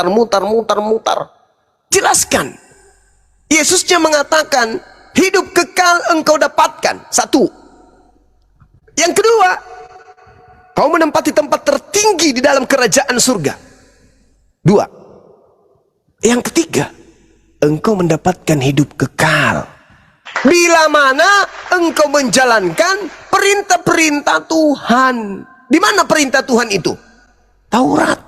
mutar. Jelaskan. Yesusnya mengatakan, hidup kekal engkau dapatkan. Satu. Yang kedua, kau menempati tempat tertinggi di dalam kerajaan surga. Dua. Yang ketiga, engkau mendapatkan hidup kekal bila mana engkau menjalankan perintah-perintah Tuhan. Di mana perintah Tuhan itu? Taurat.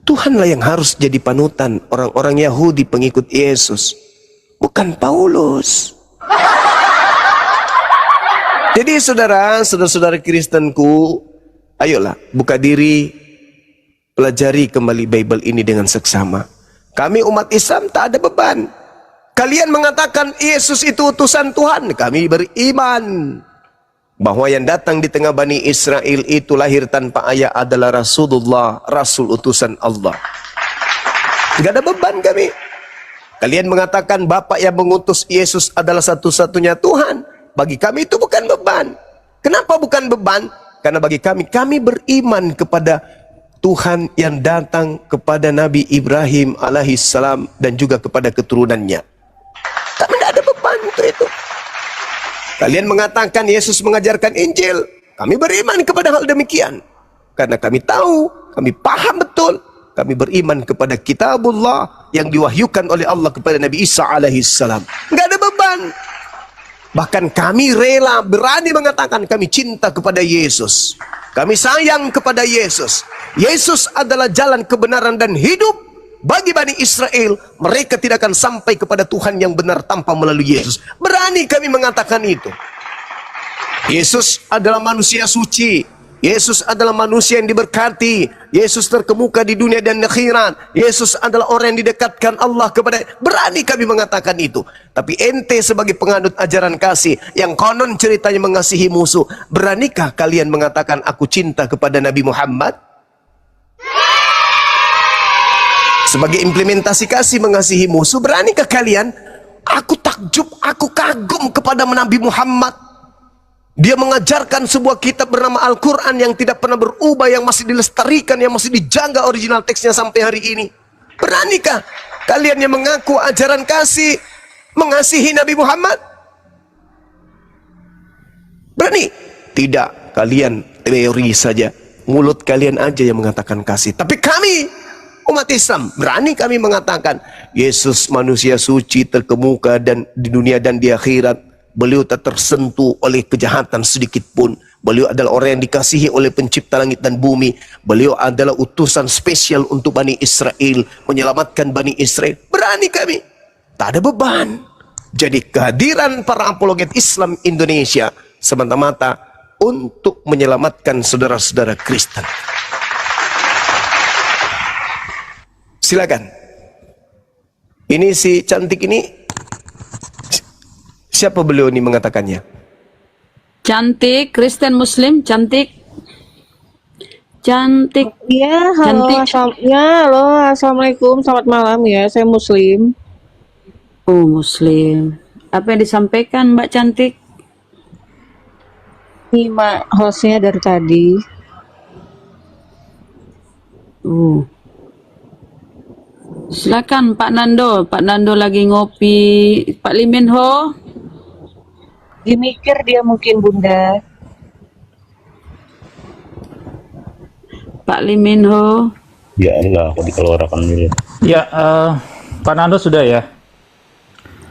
Tuhanlah yang harus jadi panutan orang-orang Yahudi pengikut Yesus, bukan Paulus. Jadi saudara-saudara Kristenku, ayolah buka diri, pelajari kembali Bible ini dengan seksama. Kami umat Islam tak ada beban. Kalian mengatakan Yesus itu utusan Tuhan, kami beriman bahwa yang datang di tengah Bani Israel itu lahir tanpa ayah adalah Rasulullah, Rasul utusan Allah. Tidak ada beban kami. Kalian mengatakan Bapak yang mengutus Yesus adalah satu-satunya Tuhan. Bagi kami itu bukan beban. Kenapa bukan beban? Karena bagi kami beriman kepada Tuhan yang datang kepada Nabi Ibrahim alaihissalam dan juga kepada keturunannya. Kami tidak ada beban untuk itu. Kalian mengatakan Yesus mengajarkan Injil. Kami beriman kepada hal demikian. Karena kami tahu, kami paham betul. Kami beriman kepada kitabullah yang diwahyukan oleh Allah kepada Nabi Isa alaihissalam. Nggak ada beban. Bahkan kami rela, berani mengatakan kami cinta kepada Yesus. Kami sayang kepada Yesus. Yesus adalah jalan kebenaran dan hidup. Bagi Bani Israel, mereka tidak akan sampai kepada Tuhan yang benar tanpa melalui Yesus. Berani kami mengatakan itu. Yesus adalah manusia suci. Yesus adalah manusia yang diberkati. Yesus terkemuka di dunia dan akhirat. Yesus adalah orang yang didekatkan Allah kepada. Berani kami mengatakan itu. Tapi ente sebagai penganut ajaran kasih yang konon ceritanya mengasihi musuh, beranikah kalian mengatakan aku cinta kepada Nabi Muhammad? Sebagai implementasi kasih mengasihi musuh, beranikah kalian? Aku takjub, aku kagum kepada Nabi Muhammad. Dia mengajarkan sebuah kitab bernama Al-Quran yang tidak pernah berubah, yang masih dilestarikan, yang masih dijaga original teksnya sampai hari ini. Beranikah kalian yang mengaku ajaran kasih mengasihi Nabi Muhammad? Berani? Tidak, kalian teori saja. Mulut kalian aja yang mengatakan kasih. Tapi kami umat Islam, berani kami mengatakan Yesus manusia suci terkemuka dan di dunia dan di akhirat. Beliau tak tersentuh oleh kejahatan sedikit pun. Beliau adalah orang yang dikasihi oleh pencipta langit dan bumi. Beliau adalah utusan spesial untuk Bani Israel, menyelamatkan Bani Israel. Berani kami, tak ada beban. Jadi kehadiran para apologet Islam Indonesia semata-mata untuk menyelamatkan saudara-saudara Kristen. Silakan. Ini si cantik ini, siapa beliau ini mengatakannya? Cantik, Kristen Muslim, cantik. Cantik. Ya, halo, halo, assalamualaikum, selamat malam ya, saya Muslim. Oh, Muslim. Apa yang disampaikan Mbak Cantik? Nyimak hostnya dari tadi. Silakan Pak Nando. Pak Nando lagi ngopi. Pak Liminho. Dimikir dia mungkin Bunda. Pak Liminho. Ya Allah, aku dikeluarkan dulu. Ya, Pak Nando sudah ya?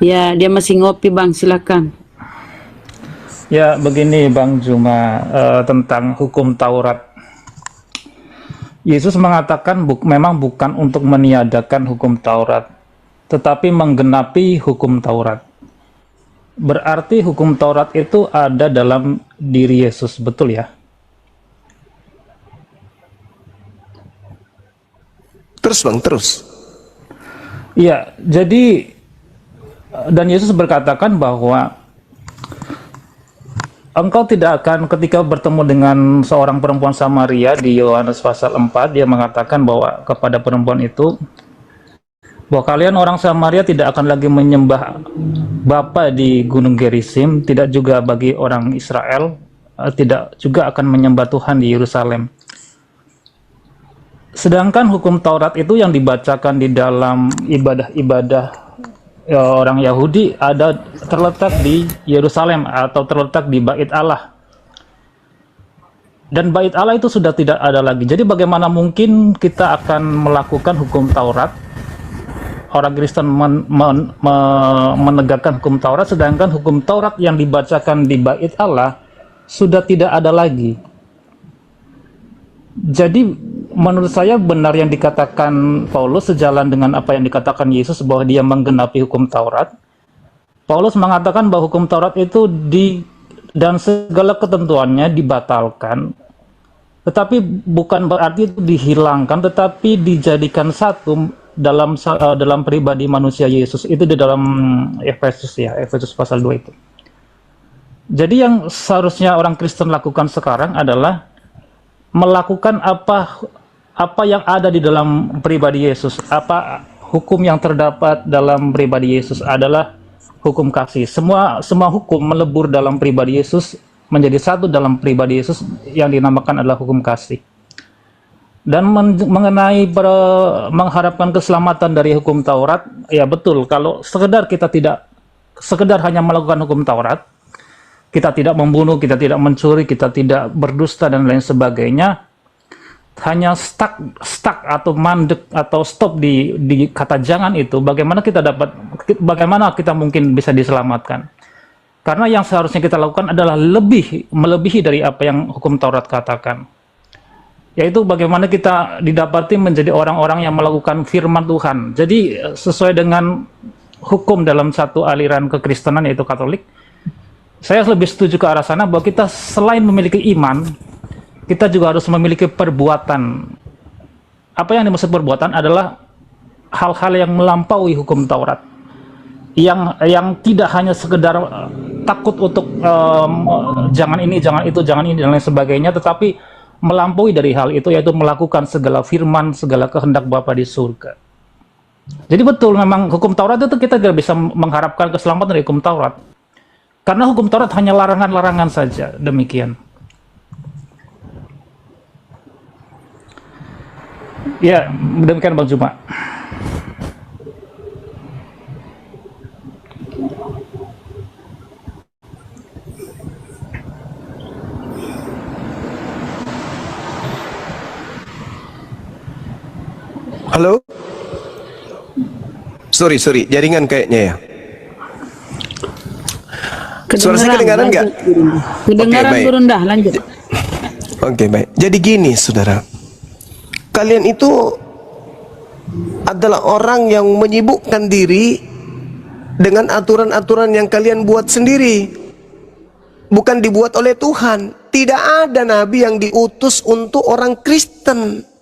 Ya, dia masih ngopi Bang, silakan. Ya, begini Bang Juma, tentang hukum Taurat. Yesus mengatakan memang bukan untuk meniadakan hukum Taurat, tetapi menggenapi hukum Taurat. Berarti hukum Taurat itu ada dalam diri Yesus, betul ya? Terus Bang, terus. Iya, jadi dan Yesus berkatakan bahwa engkau tidak akan, ketika bertemu dengan seorang perempuan Samaria di Yohanes pasal 4, dia mengatakan bahwa kepada perempuan itu, bahwa kalian orang Samaria tidak akan lagi menyembah Bapa di Gunung Gerizim, tidak juga bagi orang Israel tidak juga akan menyembah Tuhan di Yerusalem. Sedangkan hukum Taurat itu yang dibacakan di dalam ibadah-ibadah orang Yahudi ada terletak di Yerusalem atau terletak di Bait Allah. Dan Bait Allah itu sudah tidak ada lagi. Jadi bagaimana mungkin kita akan melakukan hukum Taurat? Orang Kristen menegakkan hukum Taurat, sedangkan hukum Taurat yang dibacakan di Bait Allah sudah tidak ada lagi. Jadi menurut saya benar yang dikatakan Paulus sejalan dengan apa yang dikatakan Yesus bahwa dia menggenapi hukum Taurat. Paulus mengatakan bahwa hukum Taurat itu dan segala ketentuannya dibatalkan, tetapi bukan berarti itu dihilangkan, tetapi dijadikan satu dalam pribadi manusia Yesus. Itu di dalam Efesus pasal 2 itu. Jadi yang seharusnya orang Kristen lakukan sekarang adalah melakukan apa yang ada di dalam pribadi Yesus. Apa hukum yang terdapat dalam pribadi Yesus adalah hukum kasih. Semua hukum melebur dalam pribadi Yesus, menjadi satu dalam pribadi Yesus yang dinamakan adalah hukum kasih. Dan mengenai mengharapkan keselamatan dari hukum Taurat, ya betul, kalau sekedar hanya melakukan hukum Taurat, kita tidak membunuh, kita tidak mencuri, kita tidak berdusta dan lain sebagainya, hanya stuck atau mandek atau stop di kata jangan itu, bagaimana kita mungkin bisa diselamatkan? Karena yang seharusnya kita lakukan adalah melebihi dari apa yang hukum Taurat katakan. Yaitu bagaimana kita didapati menjadi orang-orang yang melakukan firman Tuhan. Jadi sesuai dengan hukum dalam satu aliran kekristenan yaitu Katolik, saya lebih setuju ke arah sana bahwa kita selain memiliki iman, kita juga harus memiliki perbuatan. Apa yang dimaksud perbuatan adalah hal-hal yang melampaui hukum Taurat. Yang tidak hanya sekedar takut untuk jangan ini, jangan itu, jangan ini dan lain sebagainya, tetapi melampaui dari hal itu, yaitu melakukan segala firman, segala kehendak Bapa di surga. Jadi betul, memang hukum Taurat itu kita tidak bisa mengharapkan keselamatan dari hukum Taurat. Karena hukum Taurat hanya larangan-larangan saja, demikian. Ya, demikian Bang Juma. Halo? Sorry, jaringan kayaknya ya. Suara saya kedengaran nggak? Kedengaran Oke, baik. Gurundah, lanjut. Oke, baik. Jadi gini, saudara. Kalian itu adalah orang yang menyibukkan diri dengan aturan-aturan yang kalian buat sendiri. Bukan dibuat oleh Tuhan. Tidak ada nabi yang diutus untuk orang Kristen.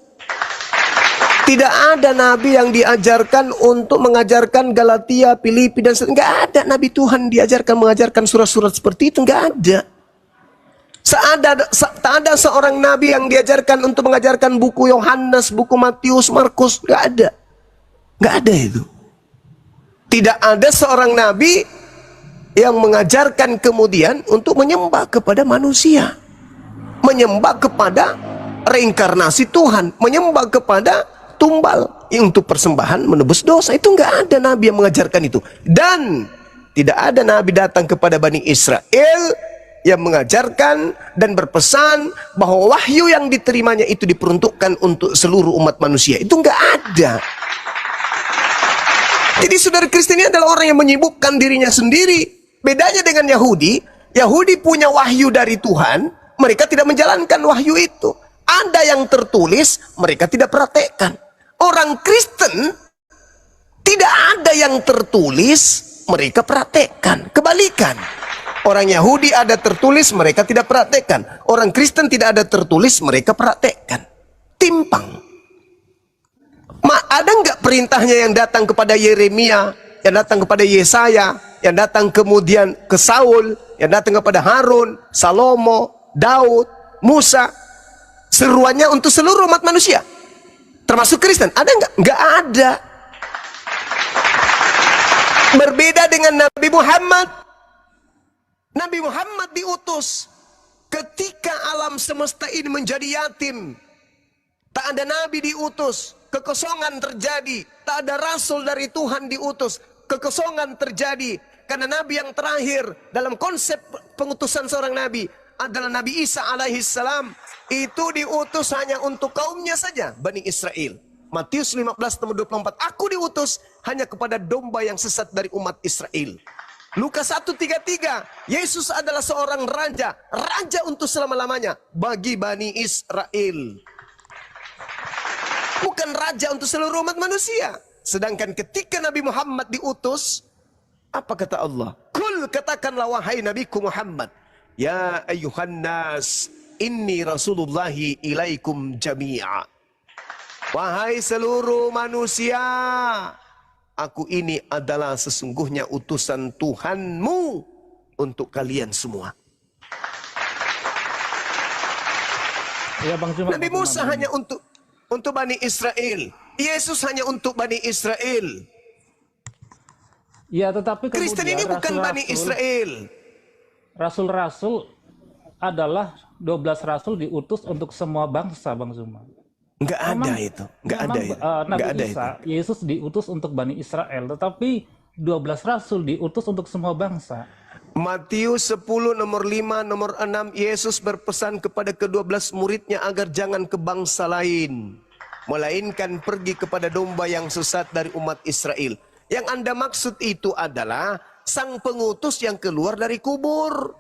Tidak ada nabi yang diajarkan untuk mengajarkan Galatia, Filipi dan nggak ada nabi Tuhan mengajarkan surat-surat seperti itu, nggak ada. Tak ada seorang nabi yang diajarkan untuk mengajarkan buku Yohanes, buku Matius, Markus, nggak ada itu. Tidak ada seorang nabi yang mengajarkan kemudian untuk menyembah kepada manusia, menyembah kepada reinkarnasi Tuhan, menyembah kepada tumbal untuk persembahan menebus dosa. Itu nggak ada nabi yang mengajarkan itu. Dan tidak ada nabi datang kepada Bani Israel yang mengajarkan dan berpesan bahwa wahyu yang diterimanya itu diperuntukkan untuk seluruh umat manusia. Itu nggak ada. Jadi saudara Kristen ini adalah orang yang menyibukkan dirinya sendiri. Bedanya dengan Yahudi, Yahudi punya wahyu dari Tuhan, mereka tidak menjalankan wahyu itu. Ada yang tertulis, mereka tidak praktekkan. Orang Kristen tidak ada yang tertulis, mereka praktekkan. Kebalikan. Orang Yahudi ada tertulis, mereka tidak praktekkan. Orang Kristen tidak ada tertulis, mereka praktekkan. Timpang. Ada nggak perintahnya yang datang kepada Yeremia, yang datang kepada Yesaya, yang datang kemudian ke Saul, yang datang kepada Harun, Salomo, Daud, Musa? Seruannya untuk seluruh umat manusia, termasuk Kristen. Ada nggak? Nggak ada. Berbeda dengan Nabi Muhammad. Nabi Muhammad diutus Ketika alam semesta ini menjadi yatim, tak ada nabi diutus, kekosongan terjadi. Tak ada rasul dari Tuhan diutus, kekosongan terjadi. Karena nabi yang terakhir dalam konsep pengutusan seorang nabi adalah Nabi Isa alaihissalam. Itu diutus hanya untuk kaumnya saja, Bani Israel. Matius 15 nomor 24, aku diutus hanya kepada domba yang sesat dari umat Israel. Lukas 1:33, Yesus adalah seorang raja, raja untuk selama-lamanya bagi Bani Israel. Bukan raja untuk seluruh umat manusia. Sedangkan ketika Nabi Muhammad diutus, apa kata Allah? Kul, katakanlah wahai Nabiku Muhammad, ya ayyuhan nas, inni rasulullahi ilaikum jami'a. Wahai seluruh manusia, aku ini adalah sesungguhnya utusan Tuhanmu untuk kalian semua. Ya, Bang Zuma, Nabi Musa hanya untuk Bani Israel. Yesus hanya untuk Bani Israel. Ya, tetapi Kristen ini bukan Bani Israel. Rasul-rasul adalah 12 rasul diutus untuk semua bangsa, Bang Zuma. Enggak ada itu. Enggak ada itu. Nabi Enggak ada Isa, itu. Yesus diutus untuk Bani Israel, tetapi 12 rasul diutus untuk semua bangsa. Matius 10 nomor 5 nomor 6, Yesus berpesan kepada ke-12 muridnya agar jangan ke bangsa lain, melainkan pergi kepada domba yang sesat dari umat Israel. Yang Anda maksud itu adalah sang pengutus yang keluar dari kubur.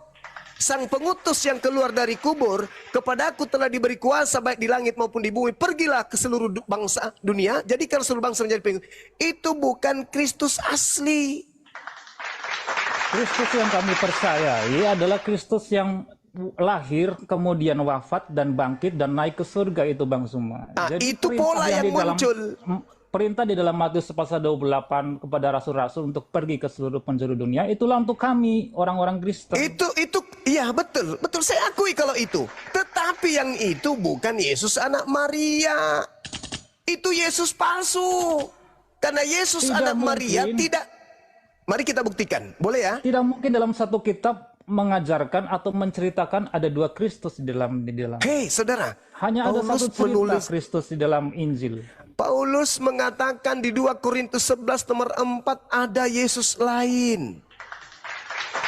Sang pengutus yang keluar dari kubur, kepadaku telah diberi kuasa baik di langit maupun di bumi. Pergilah ke seluruh bangsa dunia, jadikan seluruh bangsa menjadi pengikut. Itu bukan Kristus asli. Kristus yang kami percayai adalah Kristus yang lahir, kemudian wafat dan bangkit dan naik ke surga, itu Bang Zuma. Nah, Jadi itu pola yang muncul. Perintah di dalam Matius pasal 28 kepada rasul-rasul untuk pergi ke seluruh penjuru dunia, itulah untuk kami orang-orang Kristen. Itu iya betul saya akui kalau itu. Tetapi yang itu bukan Yesus anak Maria. Itu Yesus palsu. Karena Yesus Tidak anak Maria mungkin. tidak. Mari kita buktikan. Boleh ya? Tidak mungkin dalam satu kitab mengajarkan atau menceritakan ada dua Kristus di dalam. Hei saudara, Hanya ada Paulus satu cerita menulis, Kristus di dalam Injil. Paulus mengatakan di 2 Korintus 11 nomor 4 ada Yesus lain.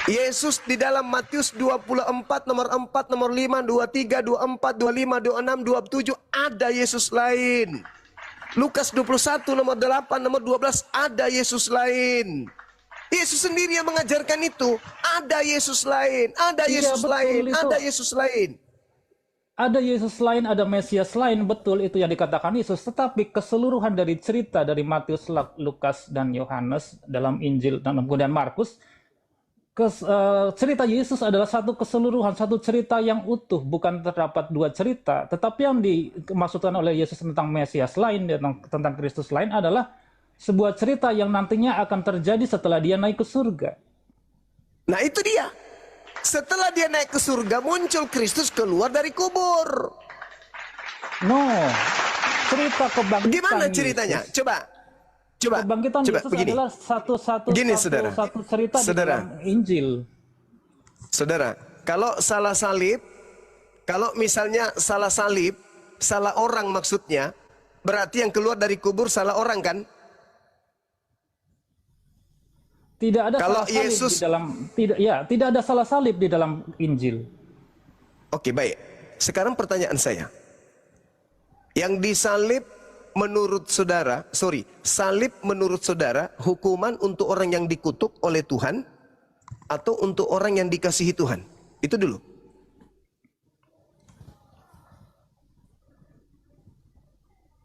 Yesus di dalam Matius 24 nomor 4 nomor 5 23 24 25 26 27 ada Yesus lain. Lukas 21 nomor 8 nomor 12 ada Yesus lain. Yesus sendiri yang mengajarkan itu. Ada Yesus lain, ada Iya, Yesus betul lain, itu. ada Yesus lain. Ada Yesus lain, ada Mesias lain, betul itu yang dikatakan Yesus. Tetapi keseluruhan dari cerita dari Matius, Lukas, dan Yohanes dalam Injil dan kemudian Markus, cerita Yesus adalah satu keseluruhan, satu cerita yang utuh, bukan terdapat dua cerita. Tetapi yang dimaksudkan oleh Yesus tentang Mesias lain, tentang Kristus lain adalah sebuah cerita yang nantinya akan terjadi setelah dia naik ke surga. Nah itu dia. Setelah dia naik ke surga, muncul Kristus keluar dari kubur. No, cerita kebangkitan Gimana ceritanya? Yesus. Coba Kebangkitan Yesus begini. adalah satu cerita di Saudara. dalam Injil. Saudara, kalau salah salib, kalau misalnya salah salib, salah orang maksudnya, berarti yang keluar dari kubur salah orang kan? Tidak ada Kalau salah salib Yesus- di dalam tidak ada salah salib di dalam Injil. Oke, baik. Sekarang pertanyaan saya. Yang disalib menurut saudara, salib menurut saudara hukuman untuk orang yang dikutuk oleh Tuhan atau untuk orang yang dikasihi Tuhan? Itu dulu.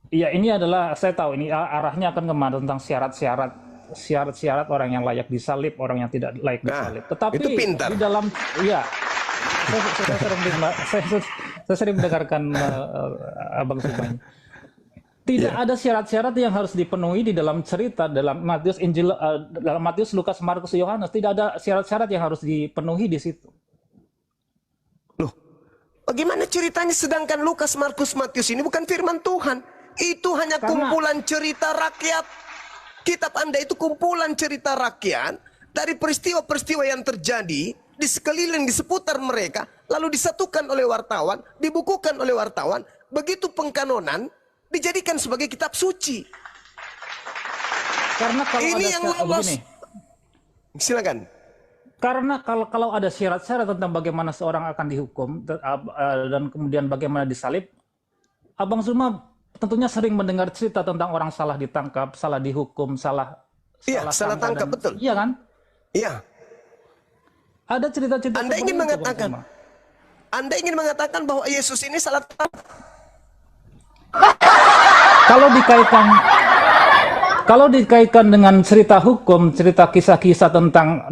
Iya, ini adalah, saya tahu ini arahnya akan kemana tentang syarat-syarat orang yang layak disalib, orang yang tidak layak Nah, disalib. Tetapi itu pintar. di dalam, ya, saya sering mendengarkan Abang Subang. Tidak ada syarat-syarat yang harus dipenuhi di dalam cerita dalam Matius, Injil, dalam Matius, Lukas, Markus, Yohanes. Tidak ada syarat-syarat yang harus dipenuhi di situ. Loh, bagaimana ceritanya sedangkan Lukas, Markus, Matius ini bukan firman Tuhan? Itu hanya Karena- kumpulan cerita rakyat. Kitab Anda itu kumpulan cerita rakyat dari peristiwa-peristiwa yang terjadi di sekeliling, di seputar mereka. lalu disatukan oleh wartawan, dibukukan oleh wartawan, begitu pengkanonan, dijadikan sebagai kitab suci. Karena kalau Ini ada yang lolos. begini, Silakan. karena kalau ada syarat-syarat tentang bagaimana seorang akan dihukum dan kemudian bagaimana disalib, Abang Zuma tentunya sering mendengar cerita tentang orang salah ditangkap, salah dihukum, Iya, salah tangkap, betul. Iya kan? Iya. Ada cerita-cerita Anda seperti ingin itu, Bang mengatakan, Zuma. Anda ingin mengatakan bahwa Yesus ini salah tangkap? Kalau dikaitkan dengan cerita hukum, cerita kisah-kisah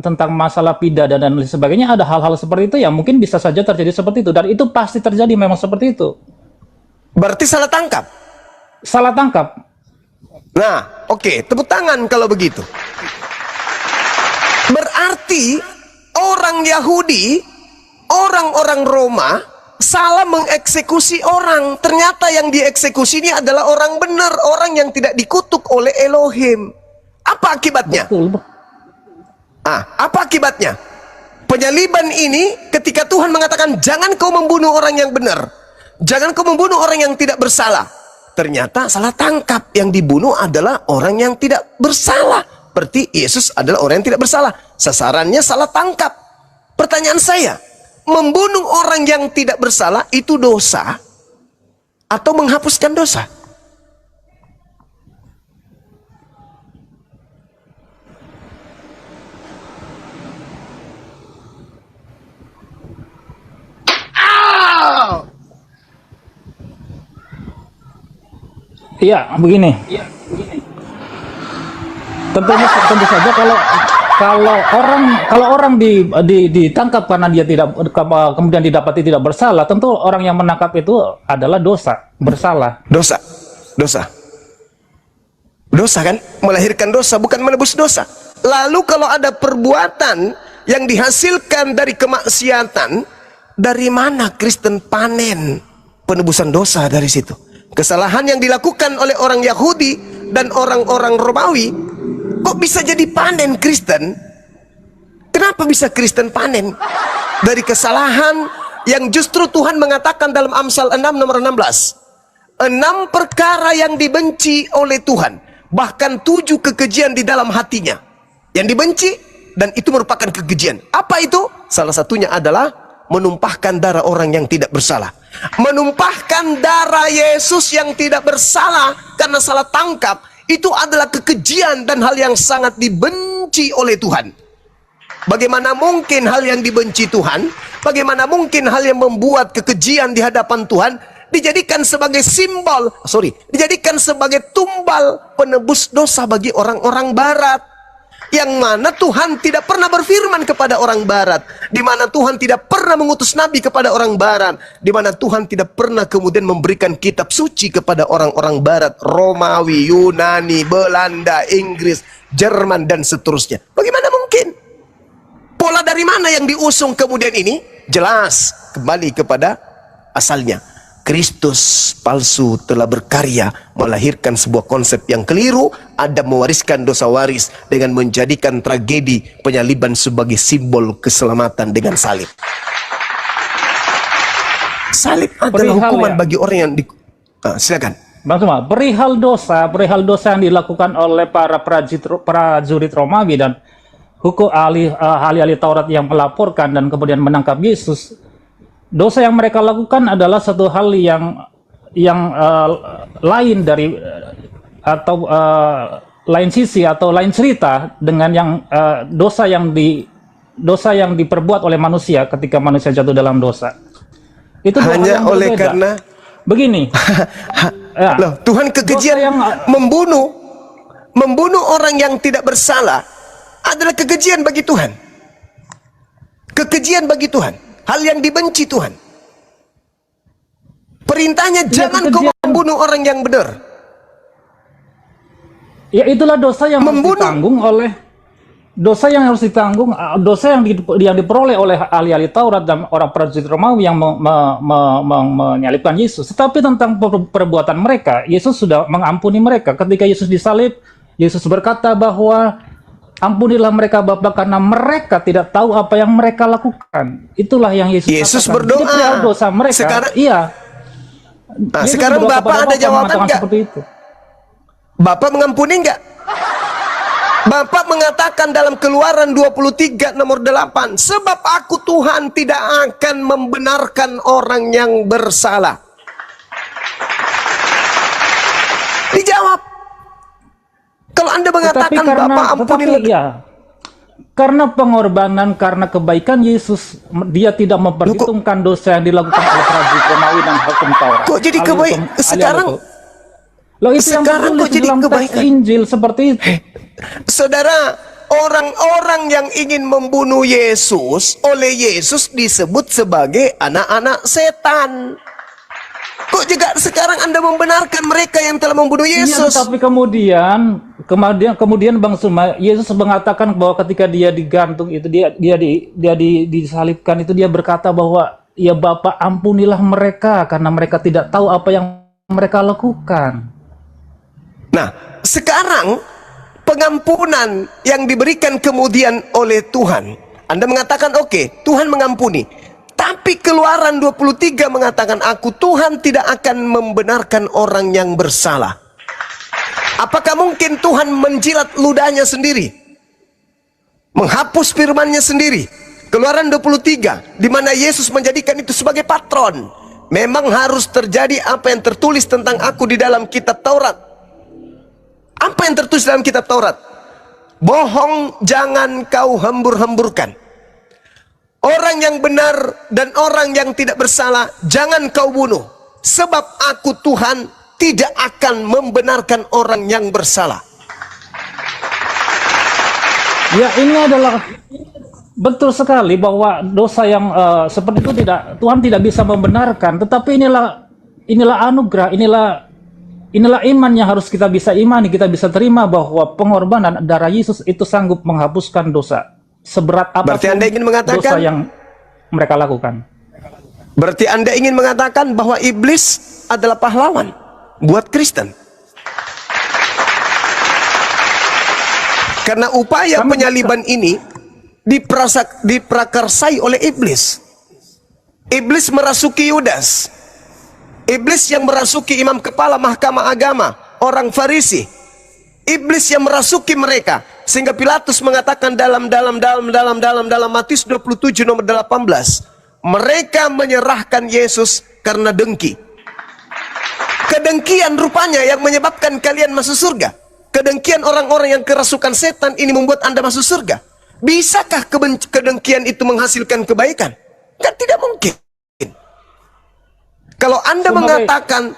tentang masalah pidana dan lain sebagainya, ada hal-hal seperti itu yang mungkin bisa saja terjadi seperti itu, dan itu pasti terjadi memang seperti itu. Berarti salah tangkap. Salah tangkap. Nah, oke, tepuk tangan kalau begitu. Berarti orang Yahudi, orang-orang Roma salah mengeksekusi orang. Ternyata yang dieksekusi ini adalah orang benar, orang yang tidak dikutuk oleh Elohim. Apa akibatnya? Betul. Apa akibatnya? Penyaliban ini ketika Tuhan mengatakan jangan kau membunuh orang yang benar, jangan kau membunuh orang yang tidak bersalah. Ternyata salah tangkap, yang dibunuh adalah orang yang tidak bersalah. Berarti Yesus adalah orang yang tidak bersalah. Sasarannya salah tangkap. Pertanyaan saya, membunuh orang yang tidak bersalah itu dosa atau menghapuskan dosa? Iya, begini. Tentu saja kalau orang ditangkap karena dia tidak, kemudian didapati tidak bersalah, tentu orang yang menangkap itu adalah dosa, bersalah. Dosa kan melahirkan dosa, bukan menebus dosa. Lalu kalau ada perbuatan yang dihasilkan dari kemaksiatan, dari mana Kristen panen penebusan dosa dari situ? Kesalahan yang dilakukan oleh orang Yahudi dan orang-orang Romawi, kok bisa jadi panen Kristen? Kenapa bisa Kristen panen? Dari kesalahan yang justru Tuhan mengatakan dalam Amsal 6 nomor 16. 6 perkara yang dibenci oleh Tuhan, bahkan 7 kekejian di dalam hatinya yang dibenci, dan itu merupakan kekejian. Apa itu? Salah satunya adalah menumpahkan darah orang yang tidak bersalah. Menumpahkan darah Yesus yang tidak bersalah karena salah tangkap, itu adalah kekejian dan hal yang sangat dibenci oleh Tuhan. Bagaimana mungkin hal yang dibenci Tuhan, bagaimana mungkin hal yang membuat kekejian di hadapan Tuhan dijadikan sebagai dijadikan sebagai tumbal penebus dosa bagi orang-orang barat, yang mana Tuhan tidak pernah berfirman kepada orang barat, di mana Tuhan tidak pernah mengutus nabi kepada orang barat, di mana Tuhan tidak pernah kemudian memberikan kitab suci kepada orang-orang barat, Romawi, Yunani, Belanda, Inggris, Jerman, dan seterusnya. Bagaimana mungkin? Pola dari mana yang diusung kemudian ini? Jelas kembali kepada asalnya. Kristus palsu telah berkarya melahirkan sebuah konsep yang keliru. Adam mewariskan dosa waris dengan menjadikan tragedi penyaliban sebagai simbol keselamatan dengan salib. Salib adalah hukuman bagi orang yang silakan. Bang Zuma, perihal dosa yang dilakukan oleh para prajurit Romawi dan hukum ahli-ahli Taurat yang melaporkan dan kemudian menangkap Yesus. Dosa yang mereka lakukan adalah satu hal yang lain dari atau lain sisi atau lain cerita dengan yang dosa yang diperbuat oleh manusia ketika manusia jatuh dalam dosa. Itu hanya oleh berbeda. Karena begini. Ya, loh, Tuhan kekejian yang membunuh orang yang tidak bersalah adalah kekejian bagi Tuhan. Kekejian bagi Tuhan. Hal yang dibenci Tuhan. Perintahnya jangan kau membunuh orang yang benar. Ya itulah dosa yang harus ditanggung oleh dosa yang diperoleh oleh ahli-ahli Taurat dan orang prajurit Romawi yang menyalibkan Yesus. Tetapi tentang perbuatan mereka, Yesus sudah mengampuni mereka. Ketika Yesus disalib, Yesus berkata bahwa Ampunilah mereka Bapa karena mereka tidak tahu apa yang mereka lakukan. Itulah yang Yesus katakan. berdoa. Jadi perihal dosa mereka. Sekarang, Iya. nah, Yesus sekarang berdoa Bapak kepada ada Bapa jawaban mengatakan nggak? seperti itu. Bapak mengampuni nggak? Bapak mengatakan dalam Keluaran 23 nomor 8, sebab aku Tuhan tidak akan membenarkan orang yang bersalah. Dijawab. Kalau Anda mengatakan Bapak ampunilah. Ya, karena pengorbanan, karena kebaikan Yesus, dia tidak memperhitungkan dosa yang dilakukan oleh Prabu Romawi dan hukum Taurat. Kok jadi kebaikan sekarang? Loh, itu yang Sekarang kok tertulis jadi dalam teks kebaikan? Injil seperti itu. Saudara, orang-orang yang ingin membunuh Yesus, oleh Yesus disebut sebagai anak-anak setan. Kok juga sekarang Anda membenarkan mereka yang telah membunuh Iya, Yesus? tapi kemudian Bang Suma, Yesus mengatakan bahwa ketika dia digantung itu, disalibkan itu, dia berkata bahwa ya Bapa ampunilah mereka karena mereka tidak tahu apa yang mereka lakukan. Nah, sekarang pengampunan yang diberikan kemudian oleh Tuhan, Anda mengatakan oke, Tuhan mengampuni. Tapi Keluaran 23 mengatakan, aku Tuhan tidak akan membenarkan orang yang bersalah. Apakah mungkin Tuhan menjilat ludahnya sendiri? Menghapus firman-Nya sendiri? Keluaran 23, di mana Yesus menjadikan itu sebagai patron. Memang harus terjadi apa yang tertulis tentang aku di dalam kitab Taurat. Apa yang tertulis dalam kitab Taurat? Bohong jangan kau hembur-hemburkan. Orang yang benar dan orang yang tidak bersalah jangan kau bunuh. Sebab aku Tuhan tidak akan membenarkan orang yang bersalah. Ya, ini adalah betul sekali bahwa dosa yang seperti itu Tuhan tidak bisa membenarkan. Tetapi inilah anugerah, inilah iman yang harus kita bisa imani, kita bisa terima bahwa pengorbanan darah Yesus itu sanggup menghapuskan dosa. Seberat apa Berarti Anda ingin mengatakan dosa yang mereka lakukan. Berarti Anda ingin mengatakan bahwa iblis adalah pahlawan buat Kristen. Karena upaya penyaliban ini diprakarsai oleh iblis. Iblis merasuki Yudas. Iblis yang merasuki imam kepala mahkamah agama, orang Farisi. Iblis yang merasuki mereka. Sehingga Pilatus mengatakan dalam Matius 27 nomor 18, mereka menyerahkan Yesus karena dengki. Kedengkian rupanya yang menyebabkan kalian masuk surga. Kedengkian orang-orang yang kerasukan setan ini membuat Anda masuk surga. Bisakah kedengkian itu menghasilkan kebaikan? Kan tidak mungkin. Kalau Anda mengatakan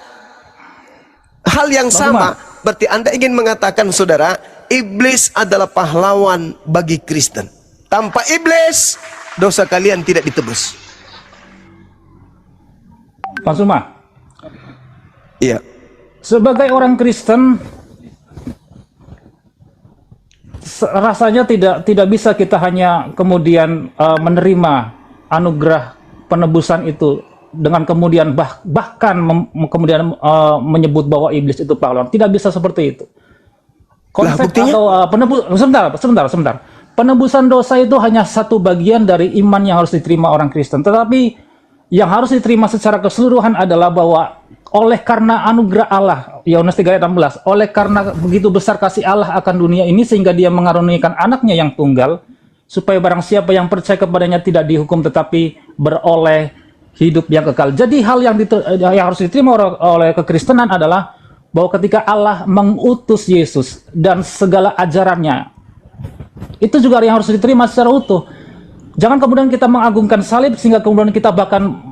hal yang sama, berarti Anda ingin mengatakan, saudara, iblis adalah pahlawan bagi Kristen. Tanpa iblis, dosa kalian tidak ditebus. Pak Suma, Iya. sebagai orang Kristen, rasanya tidak bisa kita hanya kemudian menerima anugerah penebusan itu dengan kemudian bahkan kemudian menyebut bahwa iblis itu pahlawan. Tidak bisa seperti itu. Konsep atau sebentar. Penebusan dosa itu hanya satu bagian dari iman yang harus diterima orang Kristen. Tetapi yang harus diterima secara keseluruhan adalah bahwa oleh karena anugerah Allah, Yohanes 3 ayat 16, oleh karena begitu besar kasih Allah akan dunia ini sehingga dia mengaruniakan anaknya yang tunggal, supaya barang siapa yang percaya kepadanya tidak dihukum tetapi beroleh hidup yang kekal. Jadi hal yang harus diterima oleh kekristenan adalah bahwa ketika Allah mengutus Yesus dan segala ajarannya, itu juga yang harus diterima secara utuh. Jangan kemudian kita mengagungkan salib sehingga kemudian kita bahkan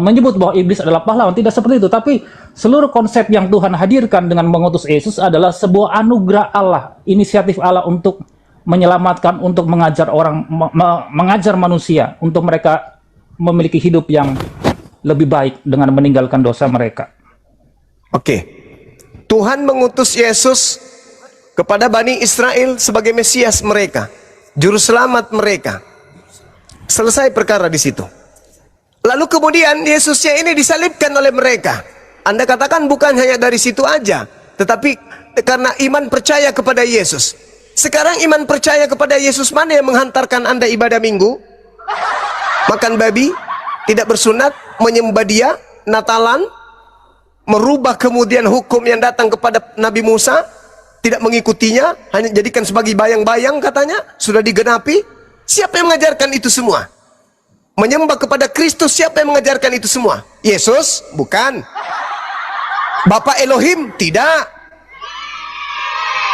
menyebut bahwa iblis adalah pahlawan. Tidak seperti itu. Tapi seluruh konsep yang Tuhan hadirkan dengan mengutus Yesus adalah sebuah anugerah Allah, inisiatif Allah untuk menyelamatkan, untuk mengajar orang, mengajar manusia untuk mereka memiliki hidup yang lebih baik dengan meninggalkan dosa mereka. Oke. Tuhan mengutus Yesus kepada Bani Israel sebagai Mesias mereka, Juru Selamat mereka. Selesai perkara di situ. Lalu kemudian Yesusnya ini disalibkan oleh mereka. Anda katakan bukan hanya dari situ aja, tetapi karena iman percaya kepada Yesus. Sekarang iman percaya kepada Yesus mana yang menghantarkan Anda ibadah minggu? Makan babi, tidak bersunat, menyembah Dia, Natalan, merubah kemudian hukum yang datang kepada Nabi Musa, tidak mengikutinya, hanya jadikan sebagai bayang-bayang katanya, sudah digenapi. Siapa yang mengajarkan itu semua? Menyembah kepada Kristus, siapa yang mengajarkan itu semua? Yesus? Bukan. Bapak Elohim? Tidak.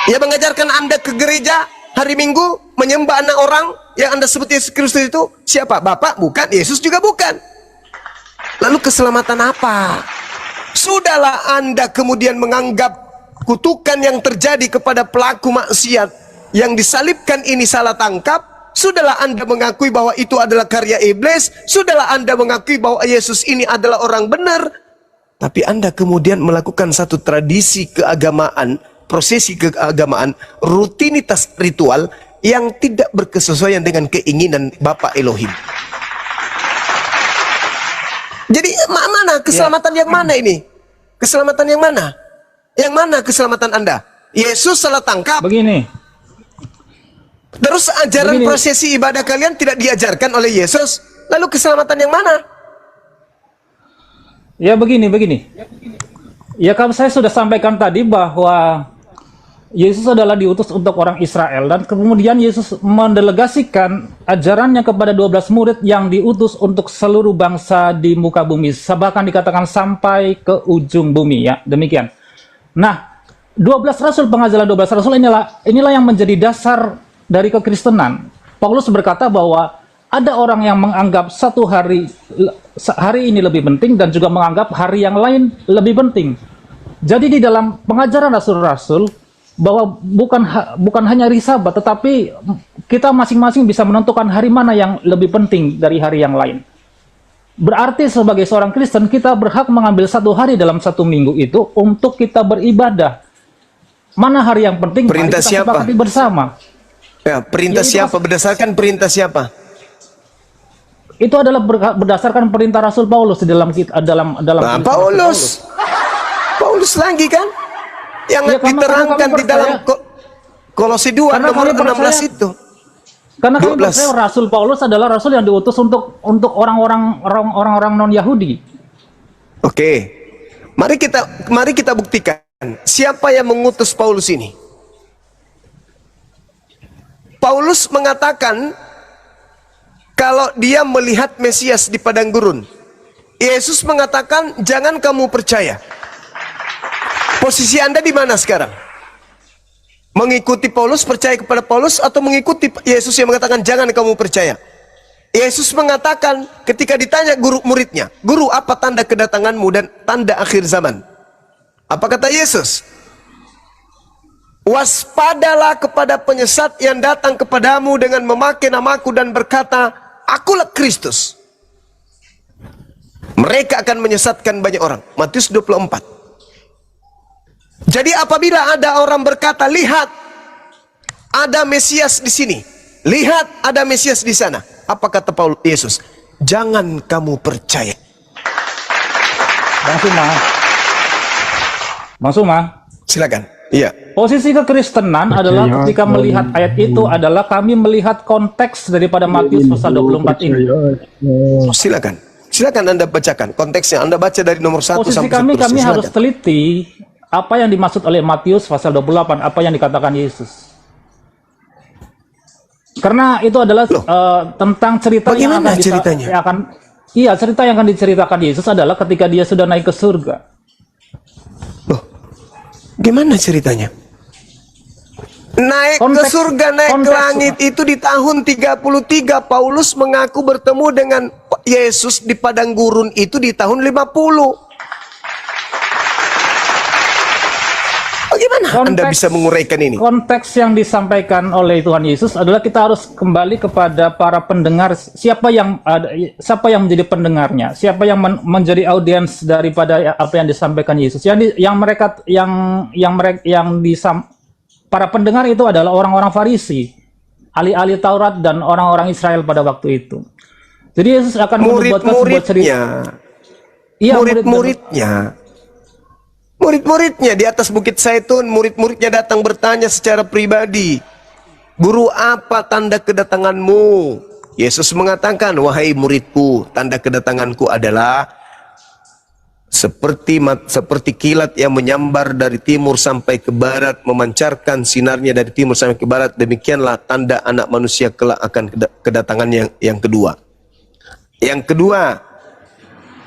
Yang mengajarkan Anda ke gereja hari Minggu, menyembah anak orang yang Anda sebut Yesus Kristus itu siapa? Bapak? Bukan. Yesus juga bukan. Lalu keselamatan apa? Sudahlah Anda kemudian menganggap kutukan yang terjadi kepada pelaku maksiat yang disalibkan ini salah tangkap. Sudahlah Anda mengakui bahwa itu adalah karya iblis. Sudahlah Anda mengakui bahwa Yesus ini adalah orang benar. Tapi Anda kemudian melakukan satu tradisi keagamaan, prosesi keagamaan, rutinitas ritual yang tidak berkesesuaian dengan keinginan Bapa Elohim. Jadi mana keselamatan yang mana ini? Keselamatan yang mana? Yang mana keselamatan Anda? Yesus salah tangkap. Begini, Terus ajaran prosesi ibadah kalian tidak diajarkan oleh Yesus. Lalu keselamatan yang mana? ya begini. Ya kalau saya sudah sampaikan tadi bahwa Yesus adalah diutus untuk orang Israel, dan kemudian Yesus mendelegasikan ajarannya kepada 12 murid yang diutus untuk seluruh bangsa di muka bumi, bahkan dikatakan sampai ke ujung bumi, ya, demikian. Nah, 12 rasul, pengajaran 12 rasul inilah yang menjadi dasar dari kekristenan. Paulus berkata bahwa ada orang yang menganggap satu hari ini lebih penting dan juga menganggap hari yang lain lebih penting. Jadi di dalam pengajaran rasul-rasul bahwa bukan hanya hari Sabat, tetapi kita masing-masing bisa menentukan hari mana yang lebih penting dari hari yang lain. Berarti sebagai seorang Kristen kita berhak mengambil satu hari dalam satu minggu itu untuk kita beribadah. Mana hari yang penting? Perintah mari kita siapa? sepakati bersama. Ya, perintah siapa? Berdasarkan perintah siapa? Itu adalah berdasarkan perintah Rasul Paulus di dalam Nah, Paulus lagi kan? Yang Ya, karena diterangkan kami di dalam Kolose 2 Karena nomor kami 16 percaya- itu. Karena kami 12. percaya Rasul Paulus adalah rasul yang diutus untuk orang-orang non-Yahudi. Oke. Mari kita buktikan siapa yang mengutus Paulus ini. Paulus mengatakan kalau dia melihat Mesias di padang gurun. Yesus mengatakan jangan kamu percaya. Posisi Anda di mana sekarang? Mengikuti Paulus, percaya kepada Paulus, atau mengikuti Yesus yang mengatakan jangan kamu percaya? Yesus mengatakan ketika ditanya guru muridnya, "Guru, apa tanda kedatanganmu dan tanda akhir zaman?" Apa kata Yesus? "Waspadalah kepada penyesat yang datang kepadamu dengan memakai namaku dan berkata, Akulah Kristus. Mereka akan menyesatkan banyak orang." Matius 24. Jadi apabila ada orang berkata, "Lihat, ada Mesias di sini. Lihat, ada Mesias di sana." Apa kata Paulus Yesus? Jangan kamu percaya. Bang Suma, Silakan. Iya. posisi kekristenan adalah ketika melihat ayat itu adalah kami melihat konteks daripada Matius pasal 24 ini. Silakan. Silakan Anda bacakan konteksnya. Anda baca dari nomor 1 Posisi sampai kami seterusnya. harus Silakan. teliti apa yang dimaksud oleh Matius pasal 28, apa yang dikatakan Yesus. Karena itu adalah tentang cerita yang Bagaimana akan ceritanya? cerita yang akan diceritakan Yesus adalah ketika dia sudah naik ke surga. Loh, gimana ceritanya? Naik ke Konteks- surga, naik ke konteks- langit itu di tahun 33. Paulus mengaku bertemu dengan Yesus di padang gurun itu di tahun 50. Bagaimana Anda bisa menguraikan ini? Konteks yang disampaikan oleh Tuhan Yesus adalah kita harus kembali kepada para pendengar, siapa yang menjadi pendengarnya, siapa yang menjadi audiens daripada apa yang disampaikan Yesus. Para pendengar itu adalah orang-orang Farisi, ahli-ahli Taurat dan orang-orang Israel pada waktu itu. Jadi Yesus akan membuatkan sebuah cerita. Iya, Murid-muridnya di atas Bukit Zaitun, murid-muridnya datang bertanya secara pribadi. Guru, apa tanda kedatanganmu? Yesus mengatakan, wahai muridku, tanda kedatanganku adalah seperti kilat yang menyambar dari timur sampai ke barat, memancarkan sinarnya dari timur sampai ke barat. Demikianlah tanda anak manusia kelak akan kedatangan yang kedua. Yang kedua,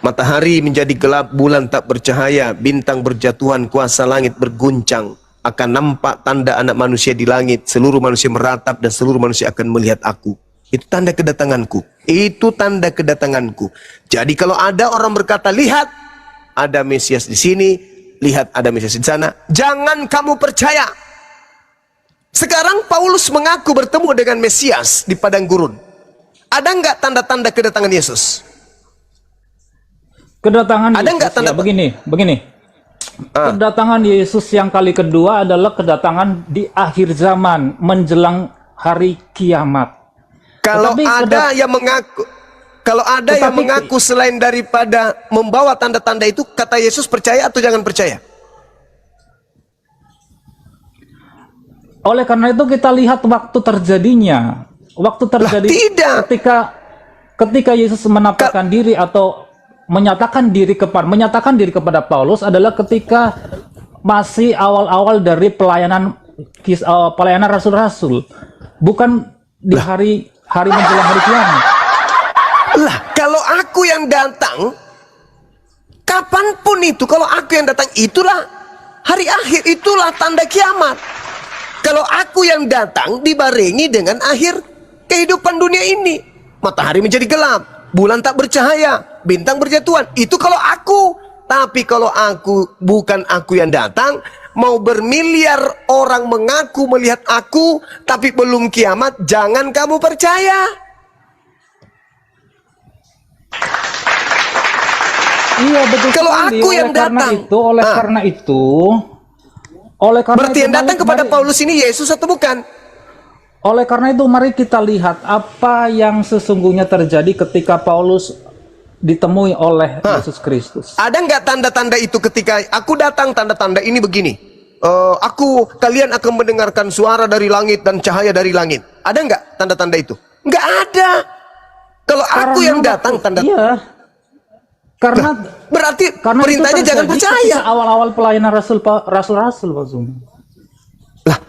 matahari menjadi gelap, bulan tak bercahaya, bintang berjatuhan, kuasa langit berguncang. Akan nampak tanda anak manusia di langit, seluruh manusia meratap dan seluruh manusia akan melihat aku. Itu tanda kedatanganku. Itu tanda kedatanganku. Jadi kalau ada orang berkata, lihat ada Mesias di sini, lihat ada Mesias di sana, jangan kamu percaya. Sekarang Paulus mengaku bertemu dengan Mesias di padang gurun. Ada enggak tanda-tanda kedatangan Yesus? Kedatangan Ada Yesus, nggak tanda- ya, begini. Kedatangan Yesus yang kali kedua adalah kedatangan di akhir zaman menjelang hari kiamat. Kalau Tetapi ada yang mengaku, selain daripada membawa tanda-tanda itu, kata Yesus, percaya atau jangan percaya? Oleh karena itu kita lihat waktu terjadinya. Waktu terjadi tidak. ketika Yesus menampakkan diri atau menyatakan diri kepada Paulus adalah ketika masih awal-awal dari pelayanan rasul-rasul, bukan di hari menjelang hari kiamat. Lah, kalau aku yang datang, kapanpun itu, kalau aku yang datang, itulah hari akhir, itulah tanda kiamat. Kalau aku yang datang dibarengi dengan akhir kehidupan dunia ini, matahari menjadi gelap, bulan tak bercahaya, bintang berjatuhan, itu kalau aku. Tapi kalau bukan aku yang datang, mau bermiliar orang mengaku melihat aku, tapi belum kiamat, jangan kamu percaya. Iya, betul. Kalau sekali. aku yang datang, Karena berarti itu, yang datang kepada Paulus ini Yesus atau bukan? Oleh karena itu, mari kita lihat apa yang sesungguhnya terjadi ketika Paulus ditemui oleh Yesus Kristus. Ada nggak tanda-tanda itu ketika aku datang? Tanda-tanda ini begini. Kalian akan mendengarkan suara dari langit dan cahaya dari langit. Ada nggak tanda-tanda itu? Nggak ada. Kalau aku yang datang, tanda. Iya. Karena Berarti itu perintahnya jangan terjadi percaya. ketika awal-awal pelayanan rasul-rasul, Pak Zum. Lah,